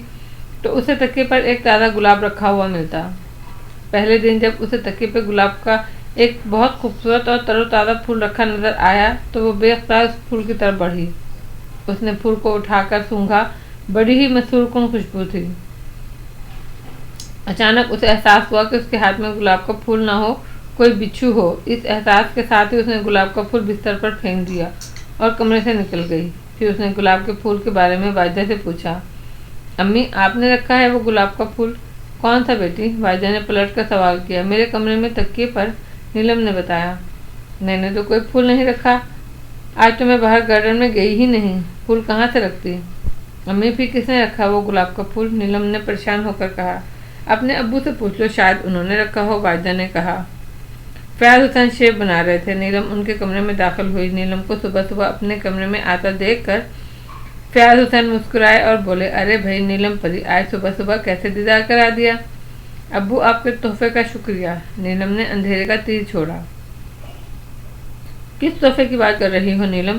تو اسے تکیے پر ایک تازہ گلاب رکھا ہوا ملتا۔ پہلے دن جب اسے تکیے پہ گلاب کا एक बहुत खूबसूरत और तरोताज़ा फूल रखा नजर आया तो वो बेख्तियार उस फूल की तरफ बढ़ी। उसने फूल को उठाकर सूंघा। बड़ी ही मसूरकुन खुशबू थी। अचानक उसे एहसास हुआ कि उसके हाथ में गुलाब का फूल ना हो, कोई बिच्छू हो। इस एहसास के साथ ही उसने गुलाब का फूल बिस्तर पर फेंक दिया और कमरे से निकल गई। फिर उसने गुलाब के फूल के बारे में वाजिदा से पूछा, अम्मी आपने रखा है वो गुलाब का फूल? कौन सा बेटी? वाजिदा ने पलट कर सवाल किया। मेरे कमरे में तकिए पर, नीलम ने बताया। मैंने तो कोई फूल नहीं रखा। आज तो मैं बाहर गार्डन में गई ही नहीं। फूल कहाँ से रखती? अम्मी फिर किसने रखा वो गुलाब का फूल? नीलम ने परेशान होकर कहा। अपने अब्बू से पूछ लो, शायद उन्होंने रखा हो, वाजिदा ने कहा। फयाज हुसैन शेव बना रहे थे। नीलम उनके कमरे में दाखिल हुई। नीलम को सुबह सुबह अपने कमरे में आता देखकर फयाज हुसैन मुस्कुराए और बोले, अरे भाई नीलम परी, आज सुबह सुबह कैसे दीदार करा दिया। अब्बू आपके तोहफे का शुक्रिया। नीलम ने अंधेरे का तीर छोड़ा। किस तोहफे की बात कर रही हो नीलम?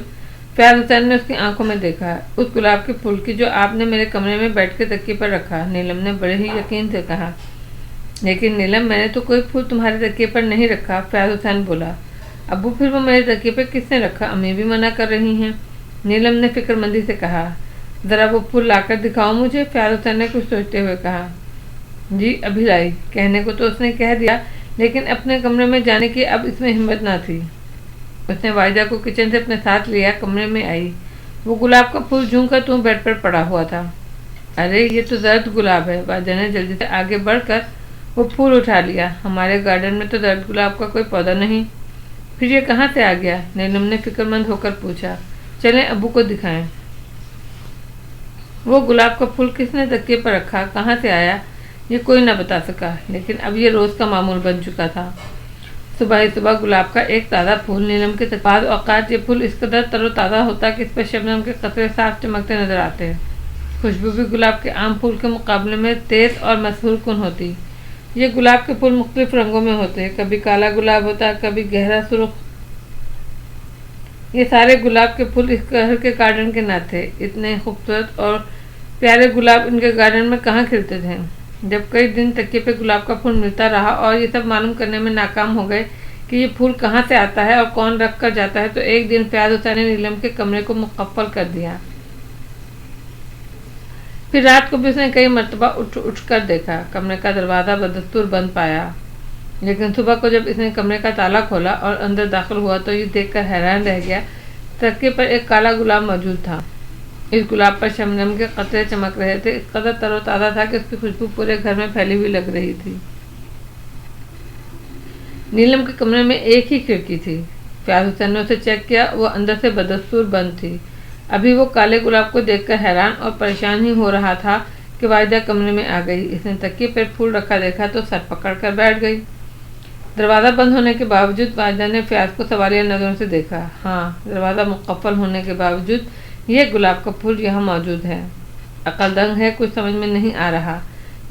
फयाज हुसैन ने उसकी आंखों में देखा। उस गुलाब के फूल की जो आपने मेरे कमरे में बैठ के तकिए पर रखा। नीलम ने बड़े ही यकीन से कहा। लेकिन नीलम मैंने तो कोई फूल तुम्हारे तकिए पर नहीं रखा, फयाज हुसैन बोला। अब्बू फिर वो मेरे तकिए पर किसने रखा? अम्मी भी मना कर रही हैं, नीलम ने फिक्रमंदी से कहा। जरा वो फूल लाकर दिखाओ मुझे, फयाज हुसैन ने कुछ सोचते हुए कहा। जी अभी लाई। कहने को तो उसने कह दिया, लेकिन अपने कमरे में जाने की अब इसमें हिम्मत ना थी। उसने वाजिदा को किचन से अपने साथ लिया, कमरे में आई। वो गुलाब का फूल झूम कर तुम बेड पर पड़ा हुआ था। अरे ये तो जर्द गुलाब है। वाजिदा ने जल्दी से आगे बढ़कर वो फूल उठा लिया। हमारे गार्डन में तो जर्द गुलाब का कोई पौधा नहीं। फिर ये कहाँ से आ गया? नीलम ने फिक्रमंद होकर पूछा। चलें अब्बू को दिखाएं। वो गुलाब का फूल किसने तकिए पर रखा, कहाँ से आया, ये कोई न बता सका। लेकिन अब ये रोज़ का मामूल बन चुका था। सुबह ही सुबह गुलाब का एक ताज़ा फूल। नीलम के बाद औकात ये फूल इस कदर तरोताज़ा होता कि इस पर शबनम के कतरे साफ चमकते नजर आते हैं। खुशबू भी गुलाब के आम फूल के मुकाबले में तेज़ और मशहूर कुन होती। ये गुलाब के फूल मुख्तलिफ रंगों में होते हैं। कभी काला गुलाब होता है, कभी गहरा सुर्ख। ये सारे गुलाब के फूल इस घर के गार्डन के न थे। इतने खूबसूरत और प्यारे गुलाब इनके गार्डन में कहाँ खिलते थे। जब कई दिन तकिए पे गुलाब का फूल मिलता रहा और ये सब मालूम करने में नाकाम हो गए कि ये फूल कहाँ से आता है और कौन रख कर जाता है, तो एक दिन फयाज हुसैन ने नीलम के कमरे को मुकफ्फल कर दिया। फिर रात को भी उसने कई मरतबा उठ कर देखा। कमरे का दरवाज़ा बदस्तूर बंद पाया। लेकिन सुबह को जब इसने कमरे का ताला खोला और अंदर दाखिल हुआ तो ये देखकर हैरान रह गया। तकिए पर एक काला गुलाब मौजूद था। इस गुलाब पर शबनम के कतरे चमक रहे थे। इस कदर तरोताज़ा था कि उसकी खुशबू पूरे घर में फैली हुई लग रही थी। नीलम के कमरे में एक ही खिड़की थी। फयाज हुसैन ने उसे चेक किया, वो अंदर से बदस्तूर बंद थी। अभी वो काले गुलाब को देखकर हैरान और परेशान ही हो रहा था कि वाजिदा कमरे में आ गई। इसने तकिए पर फूल रखा देखा तो सर पकड़ कर बैठ गई। दरवाज़ा बंद होने के बावजूद वाजिदा ने फयाज को सवालिया नज़रों से देखा। हाँ, दरवाज़ा मुकफ्फल होने के बावजूद ये गुलाब का फूल यहाँ मौजूद है। अकलदंग है, कुछ समझ में नहीं आ रहा।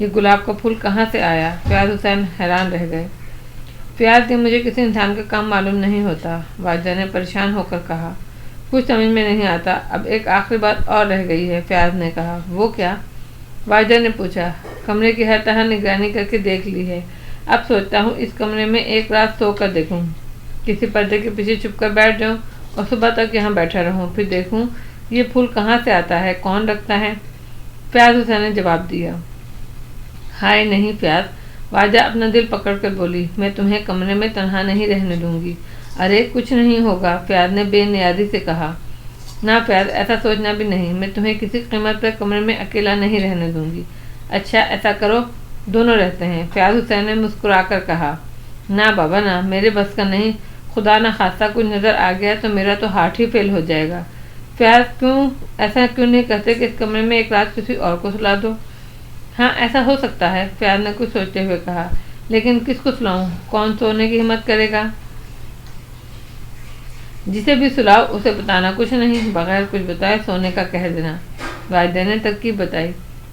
ये गुलाब का फूल कहाँ से आया? फयाज हुसैन हैरान रह गए। फयाज ने मुझे किसी इंसान का काम मालूम नहीं होता, वाजिदा ने परेशान होकर कहा। कुछ समझ में नहीं आता। अब एक आखिरी बात और रह गई है, फयाज ने कहा। वो क्या? वाजिदा ने पूछा। कमरे की हर तरह निगरानी करके देख ली है। अब सोचता हूँ इस कमरे में एक रात सो कर देखूँ, किसी पर्दे के पीछे छुप कर बैठ जाऊँ और सुबह तक यहाँ बैठा रहूँ। फिर देखूँ ये फूल कहाँ से आता है, कौन रखता है। फयाज हुसैन ने जवाब दिया। हाय नहीं फयाज, वाजिदा अपना दिल पकड़ कर बोली। मैं तुम्हें कमरे में तन्हा नहीं रहने दूंगी। अरे कुछ नहीं होगा, फयाज ने बेनियादी से कहा। ना फयाज, ऐसा सोचना भी नहीं। मैं तुम्हें किसी कीमत पर कमरे में अकेला नहीं रहने दूंगी। अच्छा ऐसा करो, दोनों रहते हैं, फयाज हुसैन ने मुस्कुराकर कहा। ना बाबा ना, मेरे बस का नहीं। खुदा ना खासा कुछ नज़र आ गया तो मेरा तो हार्ट ही फेल हो जाएगा। फयाज ऐसा क्यों नहीं कहते कि इस कमरे में एक रात किसी और को सुला दो। हाँ ऐसा हो सकता है, फयाज ने कुछ सोचते हुए कहा। लेकिन किसको सुलाऊं? कौन सोने की हिम्मत करेगा? जिसे भी सुलाओ उसे बताना कुछ नहीं, बगैर कुछ बताए सोने का कह देना। वाजिदा ने तरकीब बताई।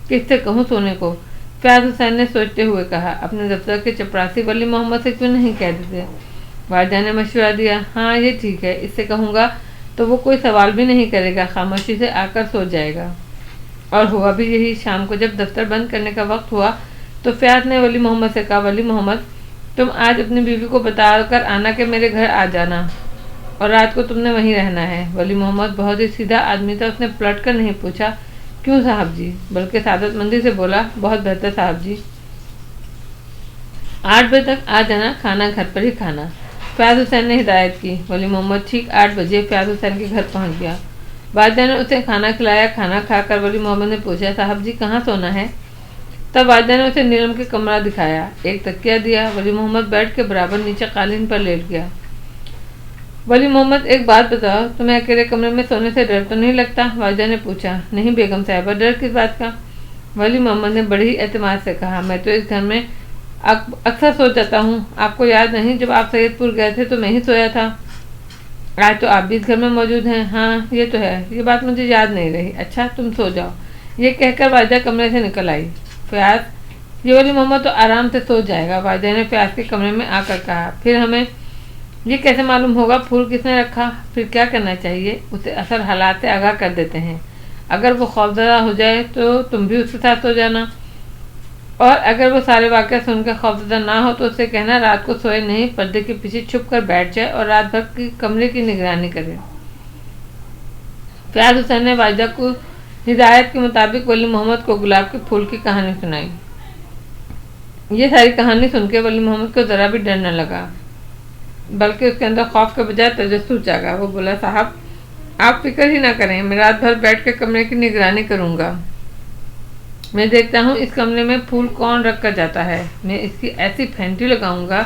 किससे कहूँ सोने को? फयाज हुसैन ने सोचते हुए कहा। अपने दफ्तर के चपरासी वली मोहम्मद से क्यों नहीं कह देते? वाजिदा ने मशवरा दिया। हाँ ये ठीक है, इससे कहूँगा तो वो कोई सवाल भी नहीं करेगा, खामोशी से आकर सो जाएगा। और हुआ भी यही। शाम को जब दफ्तर बंद करने का वक्त हुआ तो फयाज ने वली मोहम्मद से कहा, वली मोहम्मद تم آج اپنی بیوی کو بتا کر آنا کہ میرے گھر آ جانا اور رات کو تم نے وہیں رہنا ہے۔ ولی محمد بہت ہی سیدھا آدمی تھا، اس نے پلٹ کر نہیں پوچھا کیوں صاحب جی، بلکہ سعادت مندی سے بولا بہت بہتر صاحب جی، 8 بجے تک آ جانا، کھانا گھر پر ہی کھانا۔ فیاض حسین نے ہدایت کی۔ ولی محمد ٹھیک 8 بجے فیاض حسین کے گھر پہنچ گیا۔ والدہ نے اسے کھانا کھلایا۔ کھانا کھا کر ولی محمد نے پوچھا صاحب جی کہاں سونا ہے؟ تب والدہ نے اسے نیلم کے کمرہ دکھایا، ایک تکیہ دیا۔ ولی محمد بیٹھ کے برابر نیچے قالین پر لیٹ گیا۔ ولی محمد ایک بات بتاؤ، تمہیں اکیلے کمرے میں سونے سے ڈر تو نہیں لگتا؟ والدہ نے پوچھا۔ نہیں بیگم صاحبہ، ڈر کس بات کا؟ ولی محمد نے بڑی اعتماد سے کہا، میں تو اس گھر میں اکثر سو جاتا ہوں، آپ کو یاد نہیں جب آپ سید پور گئے تھے تو میں ہی سویا تھا؟ آج تو آپ بھی اس گھر میں موجود ہیں۔ ہاں یہ تو ہے، یہ بات مجھے یاد نہیں رہی۔ اچھا تم سو جاؤ، یہ کہہ کر والدہ کمرے سے نکل آئی۔ فیاض، یہ ولی محمد تو آرام سے سو جائے گا، والدہ نے فیاض کے کمرے میں آ کر کہا۔ پھر ہمیں یہ کیسے معلوم ہوگا پھول کس نے رکھا؟ پھر کیا کرنا چاہیے؟ اسے اثر حالات سے آگاہ کر دیتے ہیں، اگر وہ خوفزدہ ہو جائے تو تم بھی اس کے ساتھ سو جانا، اور اگر وہ سارے واقعہ سن کر خوفزدہ نہ ہو تو اسے کہنا رات کو سوئے نہیں، پردے کے پیچھے چھپ کر بیٹھ جائے اور رات بھر کی کمرے کی نگرانی کرے۔ فیاض حسین نے والدہ کو ہدایت کے مطابق ولی محمد کو گلاب کے پھول کی کہانی سنائی۔ یہ ساری کہانی سن کے ولی محمد کو ذرا بھی ڈر نہ لگا، بلکہ اس کے اندر خوف کے بجائے تجسس جاگا۔ وہ بولا صاحب آپ فکر ہی نہ کریں، میں رات بھر بیٹھ کے کمرے کی نگرانی کروں گا، میں دیکھتا ہوں اس کمرے میں پھول کون رکھ کر جاتا ہے، میں اس کی ایسی پھینٹی لگاؤں گا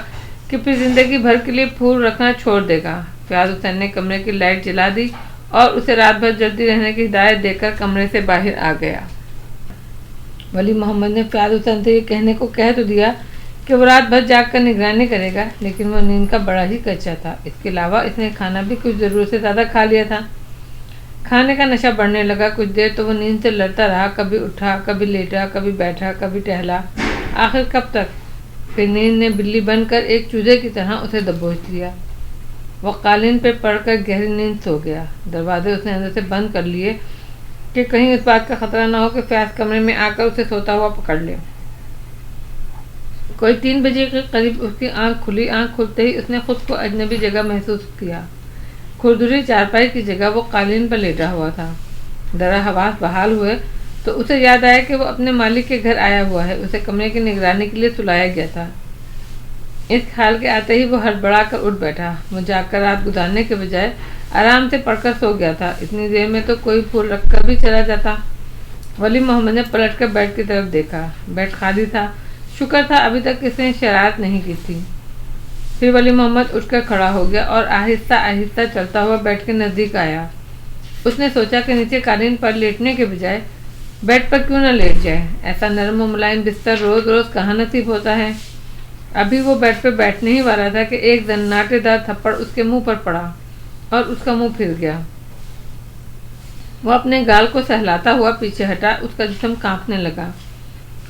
کہ پھر زندگی بھر کے لیے پھول رکھنا چھوڑ دے گا۔ فیاض حسین نے کمرے کی لائٹ جلا دی اور اسے رات بھر جلدی رہنے کی ہدایت دے کر کمرے سے باہر آ گیا۔ ولی محمد نے فیاض حسین سے یہ کہنے کو کہہ تو دیا کہ وہ رات بھر جاگ کر نگرانی کرے گا، لیکن وہ نیند کا بڑا ہی کچا تھا۔ اس کے علاوہ اس نے کھانا بھی کچھ ضرورت سے زیادہ کھا لیا تھا۔ کھانے کا نشہ بڑھنے لگا۔ کچھ دیر تو وہ نیند سے لڑتا رہا، کبھی اٹھا، کبھی لیٹا، کبھی بیٹھا، کبھی ٹہلا۔ آخر کب تک؟ پھر نیند نے بلی بن کر ایک چوزے کی طرح اسے دبوچ لیا۔ وہ قالین پہ پڑ کر گہری نیند سو گیا۔ دروازے اس نے اندر سے بند کر لیے کہ کہیں اس بات کا خطرہ نہ ہو کہ فیاض کمرے میں آ کر اسے سوتا ہوا پکڑ لے۔ کوئی 3 بجے کے قریب اس کی آنکھ کھلی۔ آنکھ کھلتے ہی اس نے خود کو اجنبی جگہ محسوس کیا۔ کھردری چارپائی کی جگہ وہ قالین پر لیٹا ہوا تھا۔ ذرا حواس بحال ہوئے تو اسے یاد آیا کہ وہ اپنے مالک کے گھر آیا ہوا ہے، اسے کمرے کی نگرانی کے لیے سلایا گیا تھا۔ اس خیال کے آتے ہی وہ ہڑبڑا کر اٹھ بیٹھا۔ وہ جاگ کر رات گزارنے کے بجائے آرام سے پڑھ کر سو گیا تھا۔ اتنی دیر میں تو کوئی پھول رکھ کر بھی چلا جاتا۔ ولی محمد نے پلٹ کر بیڈ کی طرف دیکھا۔ بیڈ خالی تھا۔ شکر تھا ابھی تک اس نے شرارت نہیں کی تھی۔ پھر ولی محمد اٹھ کر کھڑا ہو گیا اور آہستہ آہستہ چلتا ہوا بیڈ کے نزدیک آیا۔ اس نے سوچا کہ نیچے قالین پر لیٹنے کے بجائے بیڈ پر کیوں نہ لیٹ جائے، ایسا نرم و ملائم بستر روز روز کہاں نصیب ہوتا ہے۔ ابھی وہ بیڈ پہ بیٹھنے ہی والا تھا کہ ایک زناٹے دار تھپڑ اس کے منہ پر پڑا اور اس کا منہ پھر گیا۔ وہ اپنے گال کو سہلاتا ہوا پیچھے ہٹا، اس کا جسم کانپنے لگا۔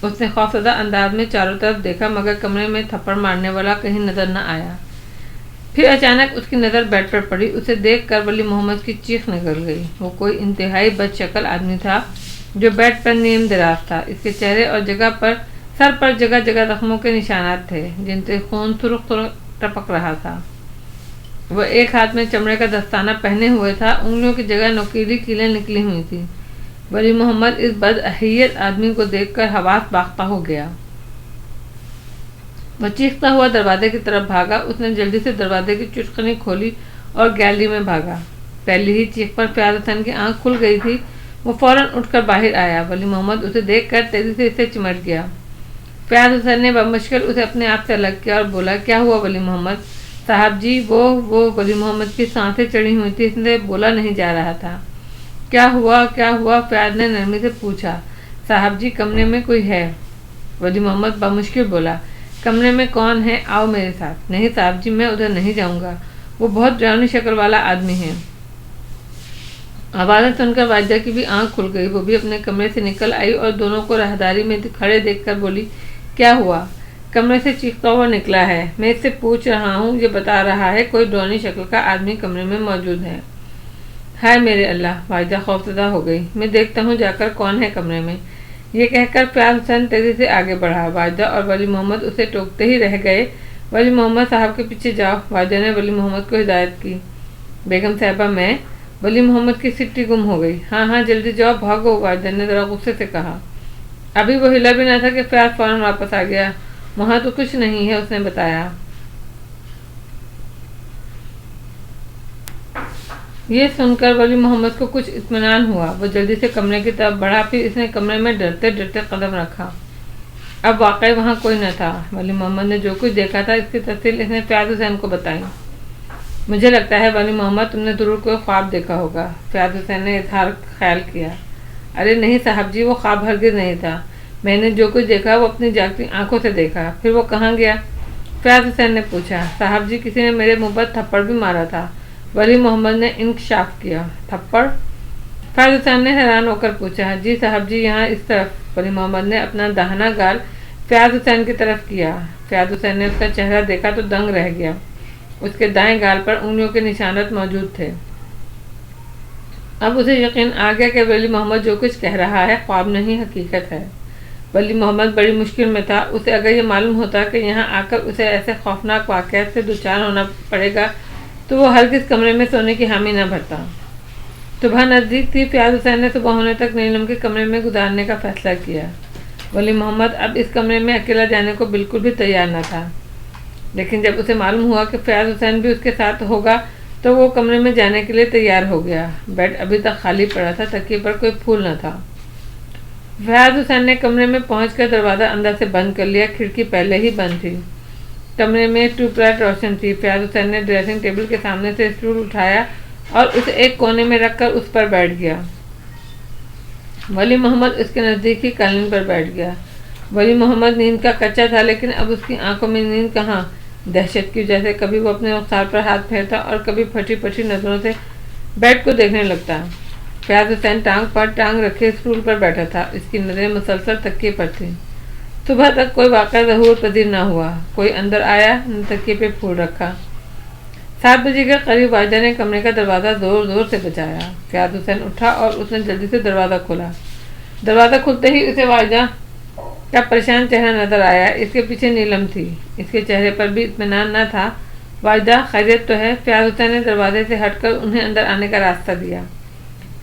اس نے خوفزدہ انداز میں چاروں طرف دیکھا مگر کمرے میں تھپڑ مارنے والا کہیں نظر نہ آیا۔ پھر اچانک اس کی نظر بیڈ پر پڑی۔ اسے دیکھ کر ولی محمد کی چیخ نکل گئی۔ وہ کوئی انتہائی بد شکل آدمی تھا جو بیڈ پر نیم دراز تھا۔ اس کے چہرے اور سر پر جگہ جگہ زخموں کے نشانات تھے جن سے خون سرخ ٹپک رہا تھا۔ وہ ایک ہاتھ میں چمڑے کا دستانہ پہنے ہوئے تھا، انگلیوں کی جگہ نوکیلی کیلیں نکلی ہوئی تھی۔ ولی محمد اس بداہلیت آدمی کو دیکھ کر حواس باختہ ہو گیا۔ وہ چیختا ہوا دروازے کی طرف بھاگا۔ اس نے جلدی سے دروازے کی چٹکنی کھولی اور گیلری میں بھاگا۔ پہلی ہی چیخ پر فیاض حسین کی آنکھ کھل گئی تھی۔ وہ فوراً اٹھ کر باہر آیا۔ ولی محمد اسے دیکھ کر تیزی سے اسے چمٹ گیا۔ فیاض حسین نے بمشکل اسے اپنے آپ سے الگ کیا اور بولا، کیا ہوا ولی محمد صاحب جی؟ وہ ولی محمد کی سانسیں چڑھی ہوئی تھی، اس نے بولا نہیں جا رہا تھا۔ کیا ہوا؟ فیاض نے نرمی سے پوچھا۔ صاحب جی کمرے میں کوئی ہے؟ ولی محمد بمشکل بولا۔ کمرے میں کون ہے؟ آؤ میرے ساتھ۔ نہیں صاحب جی میں ادھر نہیں جاؤں گا، وہ بہت ڈراؤنی شکل والا آدمی ہے۔ آوازیں سن کر والدہ کی بھی آنکھ کھل گئی۔ وہ بھی اپنے کمرے سے نکل آئی اور دونوں کو راہداری میں کھڑے دیکھ کر بولی، کیا ہوا؟ کمرے سے چیختا ہوا نکلا ہے، میں اس سے پوچھ رہا ہوں، یہ بتا رہا ہے کوئی ڈراؤنی شکل کا آدمی کمرے میں موجود ہے۔ ہائے میرے اللہ! والدہ خوفزدہ ہو گئی۔ میں دیکھتا ہوں جا کر کون ہے کمرے میں۔ یہ کہہ کر فیاض حسین تیزی سے آگے بڑھا۔ والدہ اور ولی محمد اسے ٹوکتے ہی رہ گئے वली मोहम्मद साहब के पीछे जाओ। वाहिदा ने वली मोहम्मद को हिदायत की। बेगम साहिबा मैं? वली मोहम्मद की सिट्टी गुम हो गई। हाँ हाँ जल्दी जाओ, भागो, वाहिदा ने जरा गुस्से से कहा। अभी वो हिला भी ना था कि फयाज फौरन वापस आ गया। वहाँ तो कुछ नहीं है, उसने बताया। ये सुनकर वली मोहम्मद को कुछ इत्मीनान हुआ। वो जल्दी से कमरे की तरफ बढ़ा, फिर इसने कमरे में डरते डरते कदम रखा। अब वाकई वहाँ कोई न था। वली मोहम्मद ने जो कुछ देखा था इसकी तफसील इसने फयाज हुसैन को बताई। मुझे लगता है वली मोहम्मद तुमने जरूर कोई ख्वाब देखा होगा, फयाज हुसैन ने इजहार ख्याल किया। अरे नहीं साहब जी, वो ख्वाब हरगिज़ नहीं था। मैंने जो कुछ देखा वो अपनी जागती आंखों से देखा। फिर वो कहाँ गया? फयाज हुसैन ने पूछा। साहब जी किसी ने मेरे मुंह पर थप्पड़ भी मारा था, वली मोहम्मद ने इंकशाफ किया। थप्पड़? फयाज हुसैन ने हैरान होकर पूछा। जी साहब जी, यहाँ इस तरफ। वली मोहम्मद ने अपना दाहिना गाल फयाज हुसैन की तरफ किया। फयाज हुसैन ने उसका चेहरा देखा तो दंग रह गया। उसके दाएं गाल पर उंगलियों के निशानात मौजूद थे। अब उसे यकीन आ गया कि वली मोहम्मद जो कुछ कह रहा है ख्वाब नहीं, हकीकत है। वली मोहम्मद बड़ी मुश्किल में था। उसे अगर ये मालूम होता कि यहाँ आकर उसे ऐसे खौफनाक वाक़यात से दुचार होना पड़ेगा तो वो हरगिज़ कमरे में सोने की हामी न भरता। सुबह नज़दीक थी। फयाज हुसैन ने सुबह होने तक नीलम के कमरे में गुजारने का फैसला किया। वली मोहम्मद अब इस कमरे में अकेला जाने को बिल्कुल भी तैयार न था, लेकिन जब उसे मालूम हुआ कि फयाज हुसैन भी उसके साथ होगा तो वो कमरे में जाने के लिए तैयार हो गया। बेड अभी तक खाली पड़ा था, तकिए पर कोई फूल न था। फयाज हुसैन ने कमरे में पहुंचकर दरवाज़ा अंदर से बंद कर लिया। खिड़की पहले ही बंद थी। कमरे में ट्यूबलाइट रोशन थी। फयाज हुसैन ने ड्रेसिंग टेबल के सामने से स्टूल उठाया और उसे एक कोने में रखकर उस पर बैठ गया। वली मोहम्मद उसके नज़दीक ही कालीन पर बैठ गया। वली मोहम्मद नींद का कच्चा था, लेकिन अब उसकी आंखों में नींद कहाँ। दहशत की वजह से कभी वो अपने रुखसार पर हाथ फेरता और कभी फटी फटी नज़रों से बेड को देखने लगता। फयाज हुसैन टांग पर टांग रखे स्टूल पर बैठा था। इसकी नज़रें मुसलसल तकिए पर थी। सुबह तक कोई वाक़या ज़हूर पजीर न हुआ। कोई अंदर आया न तकिए पे फूल रखा। 7 बजे के करीब वाहिदा ने कमरे का दरवाज़ा ज़ोर ज़ोर से बजाया। फयाज हुसैन उठा और उसने जल्दी से दरवाज़ा खोला। दरवाज़ा खुलते ही उसे वाहिदा का परेशान चेहरा नज़र आया। इसके पीछे नीलम थी। इसके चेहरे पर भी इत्मीनान न था। वाहिदा खैरियत तो है? फयाज हुसैन ने दरवाजे से हटकर उन्हें अंदर आने का रास्ता दिया।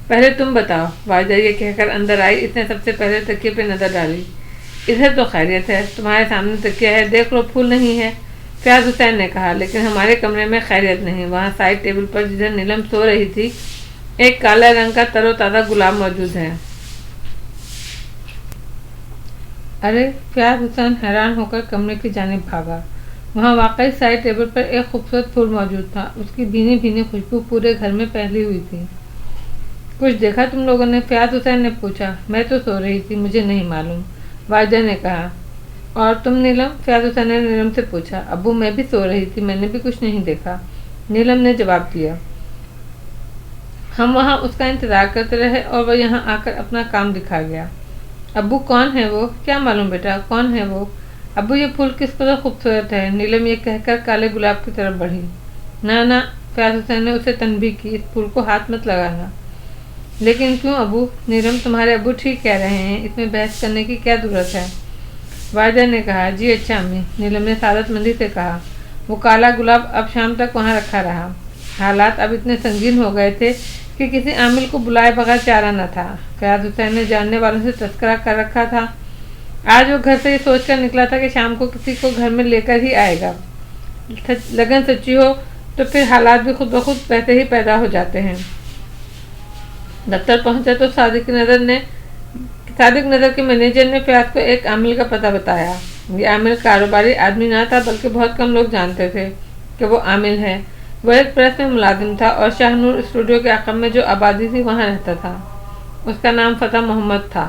पहले तुम बताओ, वाहिदा ये कहकर अंदर आई। इसने सबसे पहले तकिए पे नज़र डाली। इधर तो खैरियत है, तुम्हारे सामने तकिया है, देख लो, फूल नहीं है, फयाज हुसैन ने कहा। लेकिन हमारे कमरे में खैरियत नहीं। वहाँ साइड टेबल पर जिधर नीलम सो रही थी एक काला रंग का तरोताज़ा गुलाब मौजूद है। अरे! फयाज हुसैन हैरान होकर कमरे की जानिब भागा। वहाँ वाकई साइड टेबल पर एक खूबसूरत फूल मौजूद था। उसकी भीनी भीनी खुशबू पूरे घर में फैली हुई थी। कुछ देखा तुम लोगों ने? फयाज हुसैन ने पूछा। मैं तो सो रही थी, मुझे नहीं मालूम, वाहिदा ने कहा। और तुम नीलम? फयाज हुसैन ने नीलम से पूछा। अब्बू मैं भी सो रही थी, मैंने भी कुछ नहीं देखा, नीलम ने जवाब दिया। हम वहाँ उसका इंतज़ार करते रहे और वह यहाँ आकर अपना काम दिखा गया। अब्बू कौन है वो? क्या मालूम बेटा, कौन है वो? अब्बू ये फूल किस कदर खूबसूरत है, नीलम ये कहकर काले गुलाब की तरफ बढ़ी। ना ना, फयाज हुसैन ने उसे तनबीह की, इस फूल को हाथ मत लगाना। लेकिन क्यों अब्बू? नीलम तुम्हारे अब्बू ठीक कह रहे हैं, इसमें बहस करने की क्या ज़रूरत है, वाहिदा ने कहा। जी अच्छा अम्मी, नीलम ने सादतमंदी से कहा। वो काला गुलाब अब शाम तक वहाँ रखा रहा। हालात अब इतने संगीन हो गए थे कि किसी आमिल को बुलाए बगैर चारा न था। फयाज हुसैन ने जानने वालों से तस्करा कर रखा था। आज वो घर से ये सोच कर निकला था कि शाम को किसी को घर में लेकर ही आएगा। लगन सच्ची हो तो फिर हालात भी खुद ब खुद वैसे ही पैदा हो जाते हैं। दफ्तर पहुंचा तो सादिक नज़र के मैनेजर ने फयाज को एक आमिल का पता बताया। ये आमिल कारोबारी आदमी ना था, बल्कि बहुत कम लोग जानते थे कि वो आमिल है। वह एक प्रेस में मुलाजिम था और शाहनूर स्टूडियो के अक़ब में जो आबादी थी वहाँ रहता था। उसका नाम फतेह मोहम्मद था।